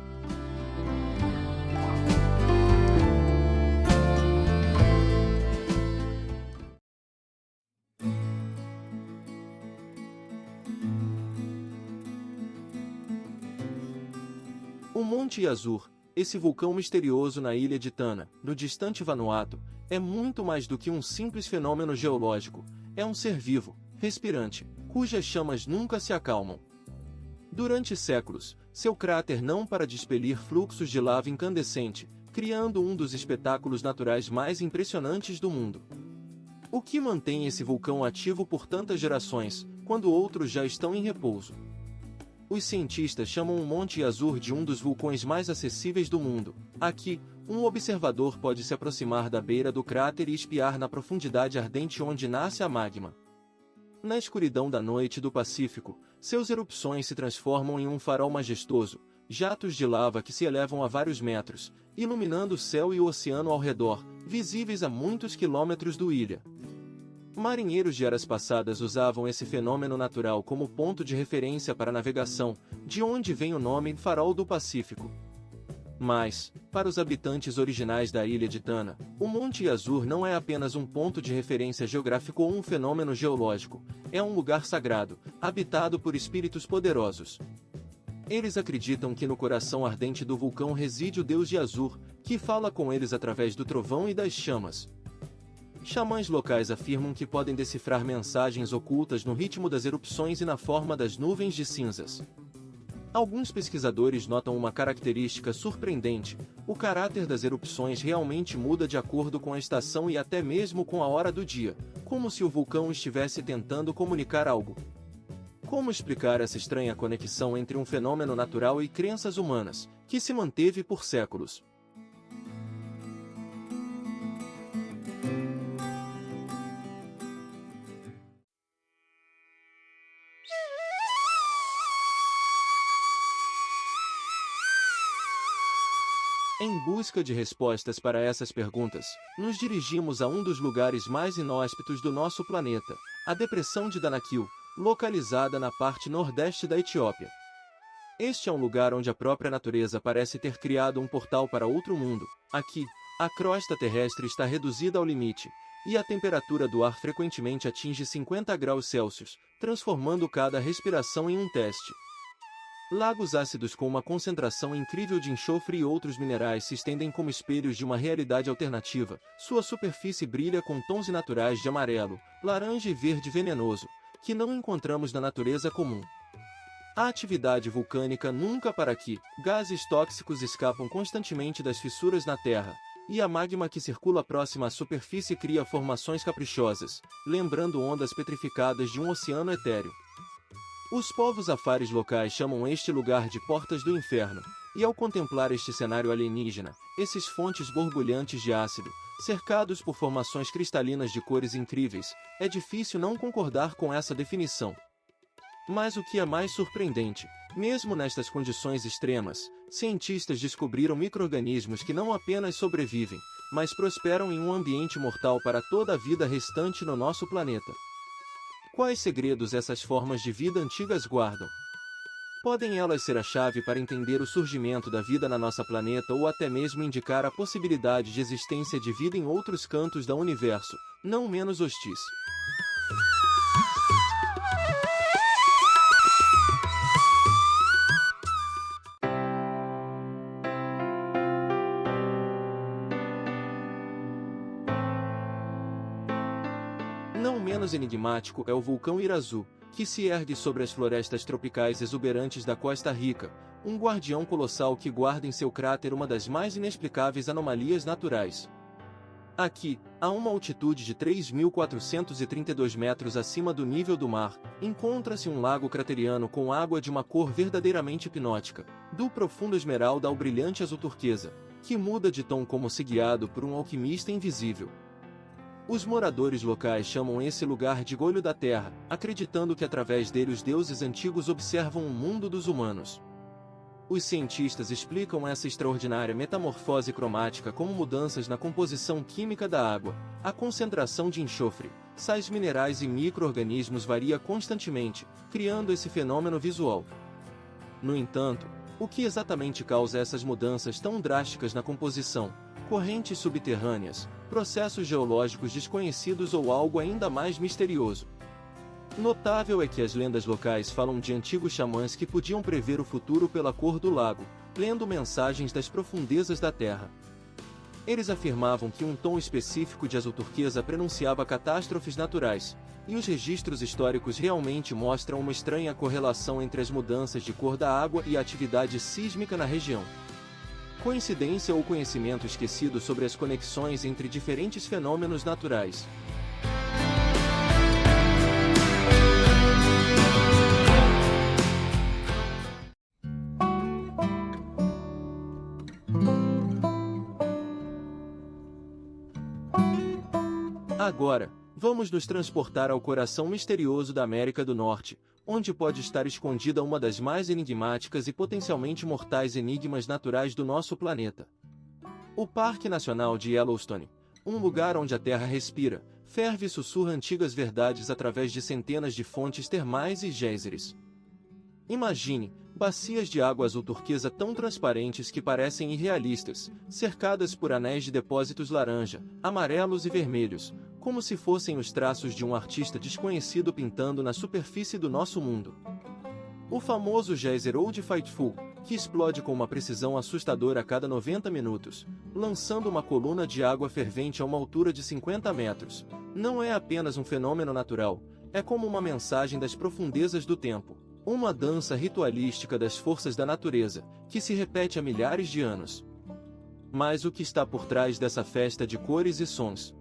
O Monte Yazur, esse vulcão misterioso na ilha de Tana, no distante Vanuatu, é muito mais do que um simples fenômeno geológico, é um ser vivo, respirante, cujas chamas nunca se acalmam. Durante séculos, seu cráter não para de expelir fluxos de lava incandescente, criando um dos espetáculos naturais mais impressionantes do mundo. O que mantém esse vulcão ativo por tantas gerações, quando outros já estão em repouso? Os cientistas chamam o Monte Yazur de um dos vulcões mais acessíveis do mundo. Aqui, um observador pode se aproximar da beira do cráter e espiar na profundidade ardente onde nasce a magma. Na escuridão da noite do Pacífico, seus erupções se transformam em um farol majestoso, jatos de lava que se elevam a vários metros, iluminando o céu e o oceano ao redor, visíveis a muitos quilômetros do ilha. Marinheiros de eras passadas usavam esse fenômeno natural como ponto de referência para a navegação, de onde vem o nome Farol do Pacífico. Mas, para os habitantes originais da ilha de Tana, o Monte Yazur não é apenas um ponto de referência geográfico ou um fenômeno geológico, é um lugar sagrado, habitado por espíritos poderosos. Eles acreditam que no coração ardente do vulcão reside o deus Yazur, que fala com eles através do trovão e das chamas. Xamãs locais afirmam que podem decifrar mensagens ocultas no ritmo das erupções e na forma das nuvens de cinzas. Alguns pesquisadores notam uma característica surpreendente: o caráter das erupções realmente muda de acordo com a estação e até mesmo com a hora do dia, como se o vulcão estivesse tentando comunicar algo. Como explicar essa estranha conexão entre um fenômeno natural e crenças humanas, que se manteve por séculos? Em busca de respostas para essas perguntas, nos dirigimos a um dos lugares mais inóspitos do nosso planeta, a Depressão de Danakil, localizada na parte nordeste da Etiópia. Este é um lugar onde a própria natureza parece ter criado um portal para outro mundo. Aqui, a crosta terrestre está reduzida ao limite, e a temperatura do ar frequentemente atinge 50 graus Celsius, transformando cada respiração em um teste. Lagos ácidos com uma concentração incrível de enxofre e outros minerais se estendem como espelhos de uma realidade alternativa. Sua superfície brilha com tons naturais de amarelo, laranja e verde venenoso, que não encontramos na natureza comum. A atividade vulcânica nunca para aqui. Gases tóxicos escapam constantemente das fissuras na Terra, e a magma que circula próxima à superfície cria formações caprichosas, lembrando ondas petrificadas de um oceano etéreo. Os povos afares locais chamam este lugar de Portas do Inferno, e ao contemplar este cenário alienígena, esses fontes borbulhantes de ácido, cercados por formações cristalinas de cores incríveis, é difícil não concordar com essa definição. Mas o que é mais surpreendente, mesmo nestas condições extremas, cientistas descobriram micro-organismos que não apenas sobrevivem, mas prosperam em um ambiente mortal para toda a vida restante no nosso planeta. Quais segredos essas formas de vida antigas guardam? Podem elas ser a chave para entender o surgimento da vida na nossa planeta ou até mesmo indicar a possibilidade de existência de vida em outros cantos do universo, não menos hostis? Não menos enigmático é o vulcão Irazu, que se ergue sobre as florestas tropicais exuberantes da Costa Rica, um guardião colossal que guarda em seu cráter uma das mais inexplicáveis anomalias naturais. Aqui, a uma altitude de 3.432 metros acima do nível do mar, encontra-se um lago crateriano com água de uma cor verdadeiramente hipnótica, do profundo esmeralda ao brilhante azul turquesa, que muda de tom como se guiado por um alquimista invisível. Os moradores locais chamam esse lugar de Olho da Terra, acreditando que através dele os deuses antigos observam o mundo dos humanos. Os cientistas explicam essa extraordinária metamorfose cromática como mudanças na composição química da água. A concentração de enxofre, sais minerais e micro-organismos varia constantemente, criando esse fenômeno visual. No entanto, o que exatamente causa essas mudanças tão drásticas na composição? Correntes subterrâneas, processos geológicos desconhecidos ou algo ainda mais misterioso? Notável é que as lendas locais falam de antigos xamãs que podiam prever o futuro pela cor do lago, lendo mensagens das profundezas da terra. Eles afirmavam que um tom específico de azul turquesa prenunciava catástrofes naturais, e os registros históricos realmente mostram uma estranha correlação entre as mudanças de cor da água e a atividade sísmica na região. Coincidência ou conhecimento esquecido sobre as conexões entre diferentes fenômenos naturais? Agora, vamos nos transportar ao coração misterioso da América do Norte, onde pode estar escondida uma das mais enigmáticas e potencialmente mortais enigmas naturais do nosso planeta. O Parque Nacional de Yellowstone, um lugar onde a Terra respira, ferve e sussurra antigas verdades através de centenas de fontes termais e geysers. Imagine, bacias de água azul turquesa tão transparentes que parecem irrealistas, cercadas por anéis de depósitos laranja, amarelos e vermelhos, como se fossem os traços de um artista desconhecido pintando na superfície do nosso mundo. O famoso geyser Old Faithful, que explode com uma precisão assustadora a cada 90 minutos, lançando uma coluna de água fervente a uma altura de 50 metros, não é apenas um fenômeno natural, é como uma mensagem das profundezas do tempo, uma dança ritualística das forças da natureza, que se repete há milhares de anos. Mas o que está por trás dessa festa de cores e sons?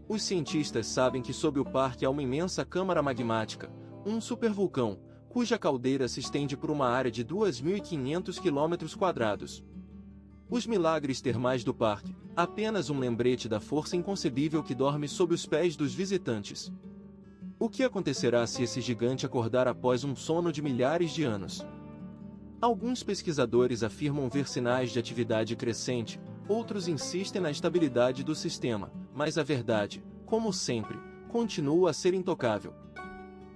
Os cientistas sabem que sob o parque há uma imensa câmara magmática, um supervulcão, cuja caldeira se estende por uma área de 2.500 km². Os milagres termais do parque, apenas um lembrete da força inconcebível que dorme sob os pés dos visitantes. O que acontecerá se esse gigante acordar após um sono de milhares de anos? Alguns pesquisadores afirmam ver sinais de atividade crescente, outros insistem na estabilidade do sistema, mas a verdade, como sempre, continua a ser intocável.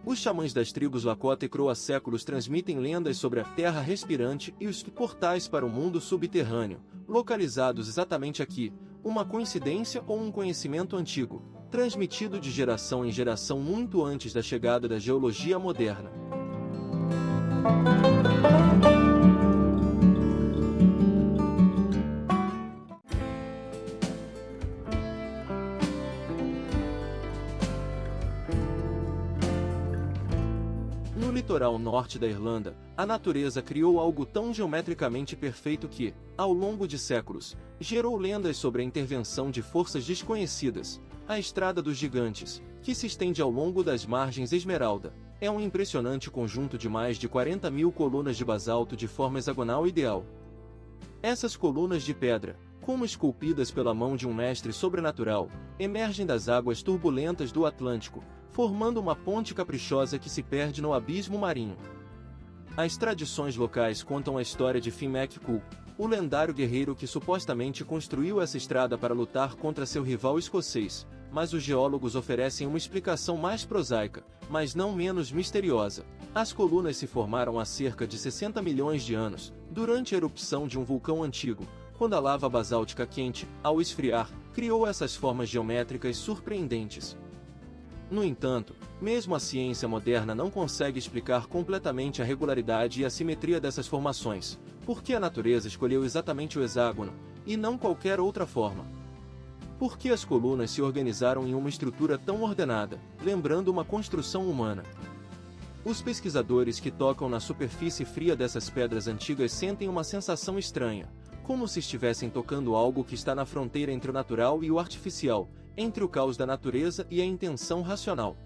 Os xamãs das tribos Lakota e Crow há séculos transmitem lendas sobre a terra respirante e os portais para o mundo subterrâneo, localizados exatamente aqui, uma coincidência ou um conhecimento antigo, transmitido de geração em geração muito antes da chegada da geologia moderna. No litoral norte da Irlanda, a natureza criou algo tão geometricamente perfeito que, ao longo de séculos, gerou lendas sobre a intervenção de forças desconhecidas. A Estrada dos Gigantes, que se estende ao longo das margens Esmeralda, é um impressionante conjunto de mais de 40.000 colunas de basalto de forma hexagonal ideal. Essas colunas de pedra, como esculpidas pela mão de um mestre sobrenatural, emergem das águas turbulentas do Atlântico, formando uma ponte caprichosa que se perde no abismo marinho. As tradições locais contam a história de Finn McCool, o lendário guerreiro que supostamente construiu essa estrada para lutar contra seu rival escocês, mas os geólogos oferecem uma explicação mais prosaica, mas não menos misteriosa. As colunas se formaram há cerca de 60 milhões de anos, durante a erupção de um vulcão antigo, quando a lava basáltica quente, ao esfriar, criou essas formas geométricas surpreendentes. No entanto, mesmo a ciência moderna não consegue explicar completamente a regularidade e a simetria dessas formações, porque a natureza escolheu exatamente o hexágono, e não qualquer outra forma. Por que as colunas se organizaram em uma estrutura tão ordenada, lembrando uma construção humana? Os pesquisadores que tocam na superfície fria dessas pedras antigas sentem uma sensação estranha, como se estivessem tocando algo que está na fronteira entre o natural e o artificial, entre o caos da natureza e a intenção racional.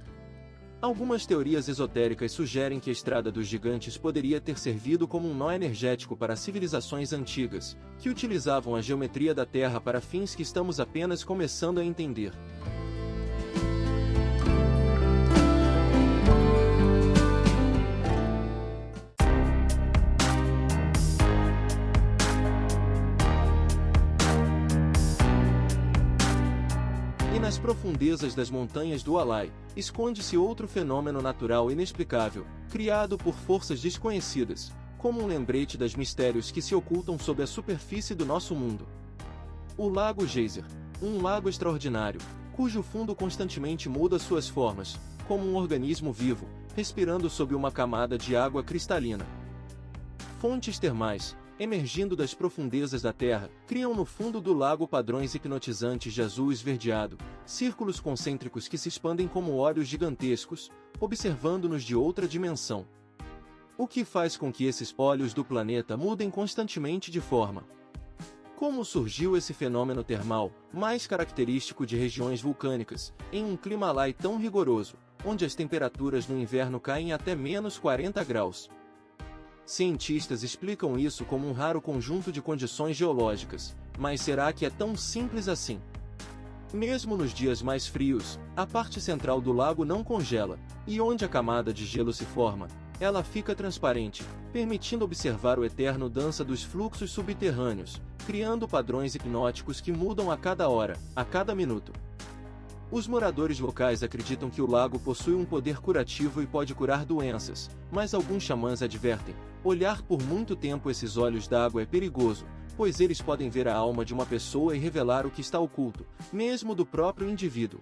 Algumas teorias esotéricas sugerem que a Estrada dos Gigantes poderia ter servido como um nó energético para civilizações antigas, que utilizavam a geometria da Terra para fins que estamos apenas começando a entender. E nas profundezas das montanhas do Alai, esconde-se outro fenômeno natural inexplicável, criado por forças desconhecidas, como um lembrete dos mistérios que se ocultam sob a superfície do nosso mundo. O Lago Geyser, um lago extraordinário, cujo fundo constantemente muda suas formas, como um organismo vivo, respirando sob uma camada de água cristalina. Fontes termais, emergindo das profundezas da Terra, criam no fundo do lago padrões hipnotizantes de azul esverdeado, círculos concêntricos que se expandem como olhos gigantescos, observando-nos de outra dimensão. O que faz com que esses olhos do planeta mudem constantemente de forma? Como surgiu esse fenômeno termal, mais característico de regiões vulcânicas, em um clima Alai tão rigoroso, onde as temperaturas no inverno caem até menos 40 graus? Cientistas explicam isso como um raro conjunto de condições geológicas, mas será que é tão simples assim? Mesmo nos dias mais frios, a parte central do lago não congela, e onde a camada de gelo se forma, ela fica transparente, permitindo observar o eterno dança dos fluxos subterrâneos, criando padrões hipnóticos que mudam a cada hora, a cada minuto. Os moradores locais acreditam que o lago possui um poder curativo e pode curar doenças, mas alguns xamãs advertem: olhar por muito tempo esses olhos d'água é perigoso, pois eles podem ver a alma de uma pessoa e revelar o que está oculto, mesmo do próprio indivíduo.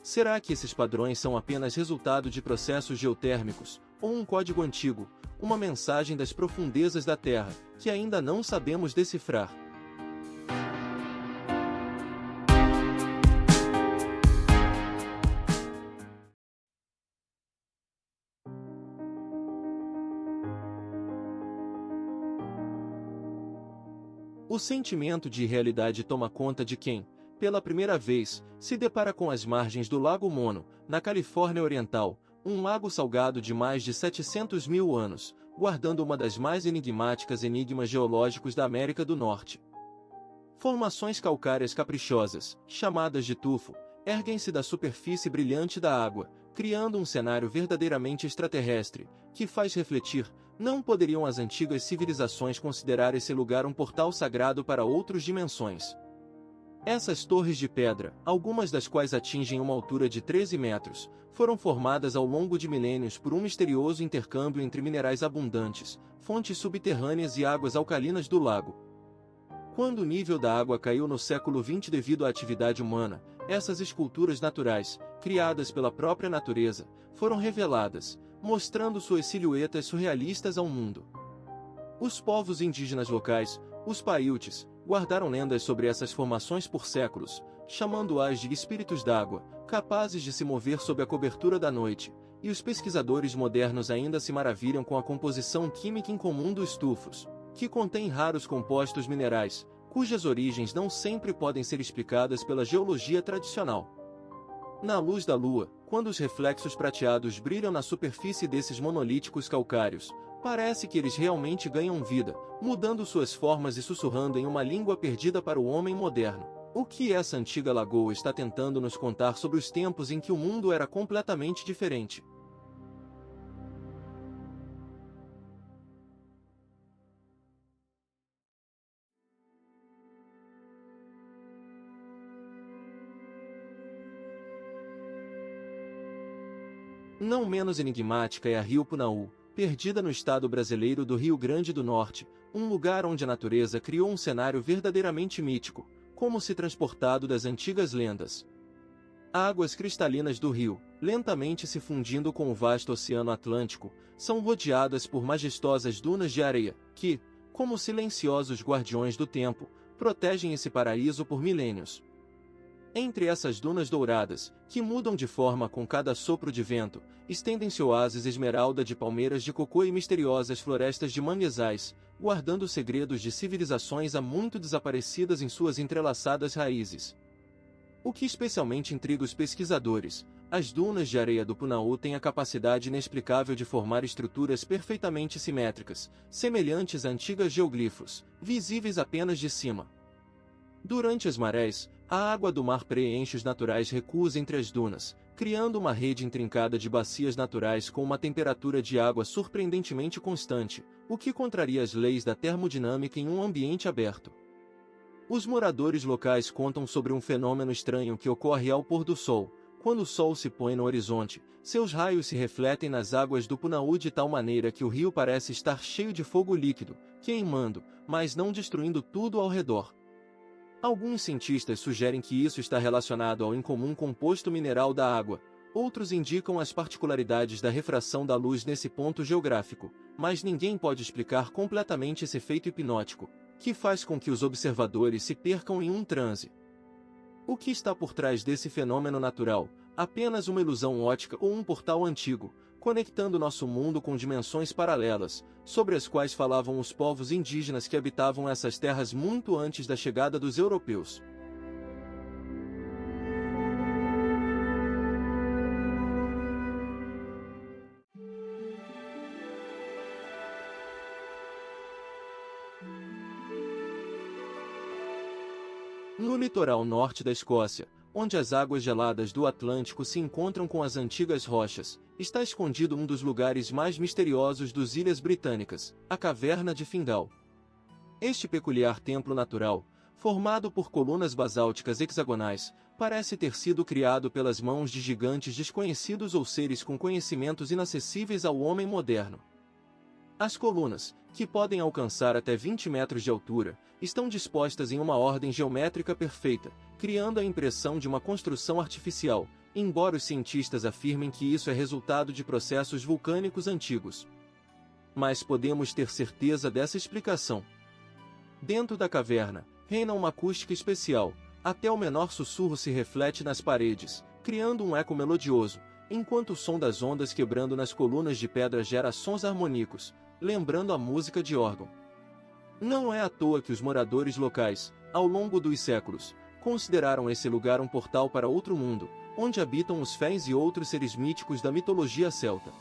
Será que esses padrões são apenas resultado de processos geotérmicos, ou um código antigo, uma mensagem das profundezas da Terra, que ainda não sabemos decifrar? O sentimento de irrealidade toma conta de quem, pela primeira vez, se depara com as margens do Lago Mono, na Califórnia Oriental, um lago salgado de mais de 700 mil anos, guardando uma das mais enigmáticas enigmas geológicos da América do Norte. Formações calcárias caprichosas, chamadas de tufo, erguem-se da superfície brilhante da água, criando um cenário verdadeiramente extraterrestre, que faz refletir: não poderiam as antigas civilizações considerar esse lugar um portal sagrado para outras dimensões? Essas torres de pedra, algumas das quais atingem uma altura de 13 metros, foram formadas ao longo de milênios por um misterioso intercâmbio entre minerais abundantes, fontes subterrâneas e águas alcalinas do lago. Quando o nível da água caiu no século XX devido à atividade humana, essas esculturas naturais, criadas pela própria natureza, foram reveladas, mostrando suas silhuetas surrealistas ao mundo. Os povos indígenas locais, os Paiutes, guardaram lendas sobre essas formações por séculos, chamando-as de espíritos d'água, capazes de se mover sob a cobertura da noite, e os pesquisadores modernos ainda se maravilham com a composição química incomum dos tufos, que contém raros compostos minerais, cujas origens não sempre podem ser explicadas pela geologia tradicional. Na luz da lua, quando os reflexos prateados brilham na superfície desses monolíticos calcários, parece que eles realmente ganham vida, mudando suas formas e sussurrando em uma língua perdida para o homem moderno. O que essa antiga lagoa está tentando nos contar sobre os tempos em que o mundo era completamente diferente? Não menos enigmática é a Rio Punaú, perdida no estado brasileiro do Rio Grande do Norte, um lugar onde a natureza criou um cenário verdadeiramente mítico, como se transportado das antigas lendas. Águas cristalinas do rio, lentamente se fundindo com o vasto Oceano Atlântico, são rodeadas por majestosas dunas de areia, que, como silenciosos guardiões do tempo, protegem esse paraíso por milênios. Entre essas dunas douradas, que mudam de forma com cada sopro de vento, estendem-se oásis esmeralda de palmeiras de cocô e misteriosas florestas de manguezais, guardando segredos de civilizações há muito desaparecidas em suas entrelaçadas raízes. O que especialmente intriga os pesquisadores, as dunas de areia do Punaú têm a capacidade inexplicável de formar estruturas perfeitamente simétricas, semelhantes a antigos geoglifos, visíveis apenas de cima. Durante as marés, a água do mar preenche os naturais recuos entre as dunas, criando uma rede intrincada de bacias naturais com uma temperatura de água surpreendentemente constante, o que contraria as leis da termodinâmica em um ambiente aberto. Os moradores locais contam sobre um fenômeno estranho que ocorre ao pôr do sol. Quando o sol se põe no horizonte, seus raios se refletem nas águas do Punaú de tal maneira que o rio parece estar cheio de fogo líquido, queimando, mas não destruindo tudo ao redor. Alguns cientistas sugerem que isso está relacionado ao incomum composto mineral da água, outros indicam as particularidades da refração da luz nesse ponto geográfico, mas ninguém pode explicar completamente esse efeito hipnótico, que faz com que os observadores se percam em um transe. O que está por trás desse fenômeno natural? Apenas uma ilusão óptica ou um portal antigo, conectando nosso mundo com dimensões paralelas, sobre as quais falavam os povos indígenas que habitavam essas terras muito antes da chegada dos europeus. No litoral norte da Escócia, onde as águas geladas do Atlântico se encontram com as antigas rochas, está escondido um dos lugares mais misteriosos das Ilhas Britânicas, a Caverna de Fingal. Este peculiar templo natural, formado por colunas basálticas hexagonais, parece ter sido criado pelas mãos de gigantes desconhecidos ou seres com conhecimentos inacessíveis ao homem moderno. As colunas, que podem alcançar até 20 metros de altura, estão dispostas em uma ordem geométrica perfeita, criando a impressão de uma construção artificial, embora os cientistas afirmem que isso é resultado de processos vulcânicos antigos. Mas podemos ter certeza dessa explicação. Dentro da caverna, reina uma acústica especial, até o menor sussurro se reflete nas paredes, criando um eco melodioso, enquanto o som das ondas quebrando nas colunas de pedra gera sons harmônicos, lembrando a música de órgão. Não é à toa que os moradores locais, ao longo dos séculos, consideraram esse lugar um portal para outro mundo, onde habitam os Fens e outros seres míticos da mitologia celta.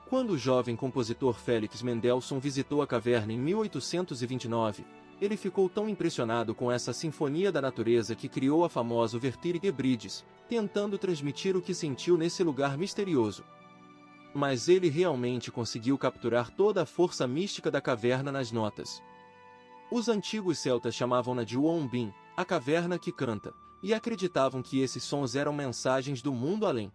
Quando o jovem compositor Félix Mendelssohn visitou a caverna em 1829, ele ficou tão impressionado com essa sinfonia da natureza que criou a famosa Ouverture Hebrides, tentando transmitir o que sentiu nesse lugar misterioso. Mas ele realmente conseguiu capturar toda a força mística da caverna nas notas. Os antigos celtas chamavam-na de Uombin, a caverna que canta, e acreditavam que esses sons eram mensagens do mundo além.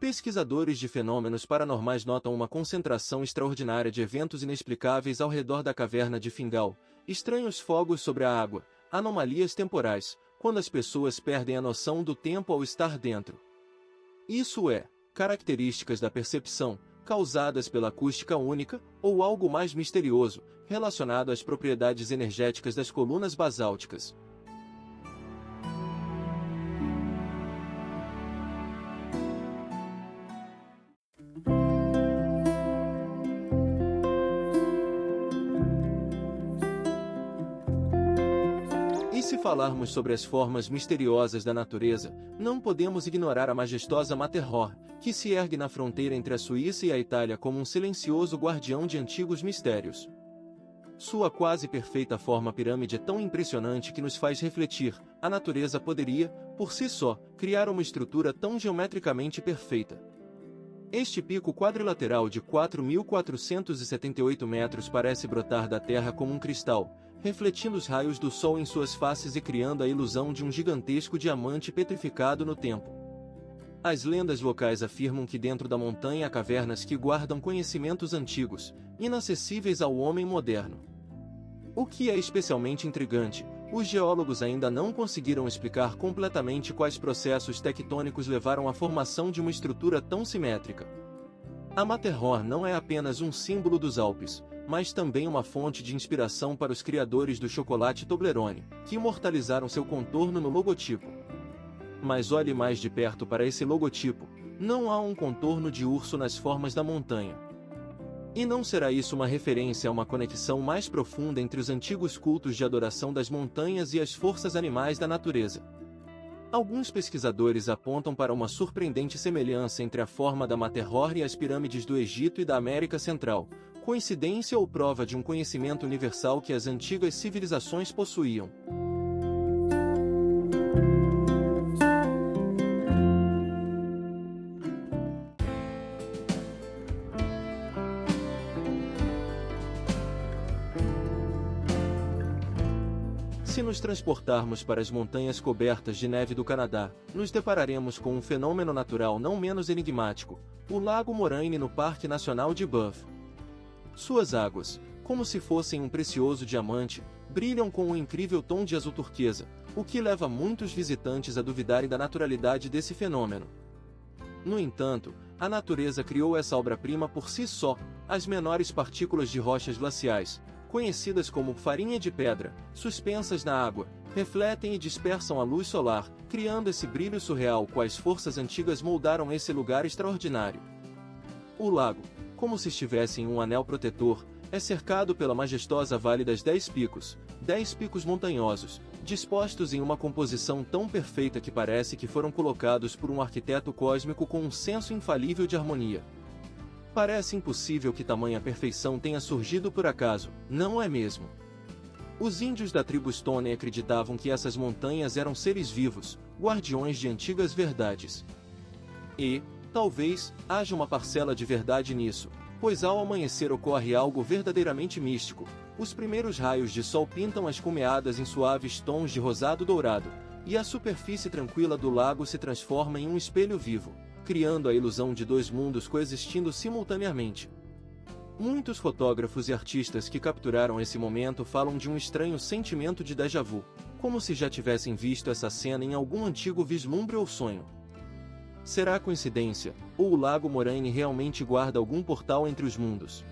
Pesquisadores de fenômenos paranormais notam uma concentração extraordinária de eventos inexplicáveis ao redor da caverna de Fingal, estranhos fogos sobre a água, anomalias temporais, quando as pessoas perdem a noção do tempo ao estar dentro. Isso é, características da percepção, causadas pela acústica única, ou algo mais misterioso, relacionado às propriedades energéticas das colunas basálticas. E se falarmos sobre as formas misteriosas da natureza, não podemos ignorar a majestosa Matterhorn, que se ergue na fronteira entre a Suíça e a Itália como um silencioso guardião de antigos mistérios. Sua quase perfeita forma pirâmide é tão impressionante que nos faz refletir: a natureza poderia, por si só, criar uma estrutura tão geometricamente perfeita. Este pico quadrilateral de 4.478 metros parece brotar da terra como um cristal, refletindo os raios do sol em suas faces e criando a ilusão de um gigantesco diamante petrificado no tempo. As lendas locais afirmam que dentro da montanha há cavernas que guardam conhecimentos antigos, inacessíveis ao homem moderno. O que é especialmente intrigante, os geólogos ainda não conseguiram explicar completamente quais processos tectônicos levaram à formação de uma estrutura tão simétrica. A Matterhorn não é apenas um símbolo dos Alpes, mas também uma fonte de inspiração para os criadores do chocolate Toblerone, que imortalizaram seu contorno no logotipo. Mas olhe mais de perto para esse logotipo, não há um contorno de urso nas formas da montanha. E não será isso uma referência a uma conexão mais profunda entre os antigos cultos de adoração das montanhas e as forças animais da natureza? Alguns pesquisadores apontam para uma surpreendente semelhança entre a forma da Matterhorn e as pirâmides do Egito e da América Central, coincidência ou prova de um conhecimento universal que as antigas civilizações possuíam. Se nos transportarmos para as montanhas cobertas de neve do Canadá, nos depararemos com um fenômeno natural não menos enigmático, o Lago Moraine no Parque Nacional de Banff. Suas águas, como se fossem um precioso diamante, brilham com um incrível tom de azul turquesa, o que leva muitos visitantes a duvidarem da naturalidade desse fenômeno. No entanto, a natureza criou essa obra-prima por si só, as menores partículas de rochas glaciais, conhecidas como farinha de pedra, suspensas na água, refletem e dispersam a luz solar, criando esse brilho surreal quais forças antigas moldaram esse lugar extraordinário. O lago, como se estivesse em um anel protetor, é cercado pela majestosa Vale das 10 picos montanhosos, dispostos em uma composição tão perfeita que parece que foram colocados por um arquiteto cósmico com um senso infalível de harmonia. Parece impossível que tamanha perfeição tenha surgido por acaso, não é mesmo? Os índios da tribo Stone acreditavam que essas montanhas eram seres vivos, guardiões de antigas verdades. E, talvez, haja uma parcela de verdade nisso, pois ao amanhecer ocorre algo verdadeiramente místico. Os primeiros raios de sol pintam as cumeadas em suaves tons de rosado dourado, e a superfície tranquila do lago se transforma em um espelho vivo, criando a ilusão de dois mundos coexistindo simultaneamente. Muitos fotógrafos e artistas que capturaram esse momento falam de um estranho sentimento de déjà vu, como se já tivessem visto essa cena em algum antigo vislumbre ou sonho. Será coincidência, ou o Lago Moraine realmente guarda algum portal entre os mundos?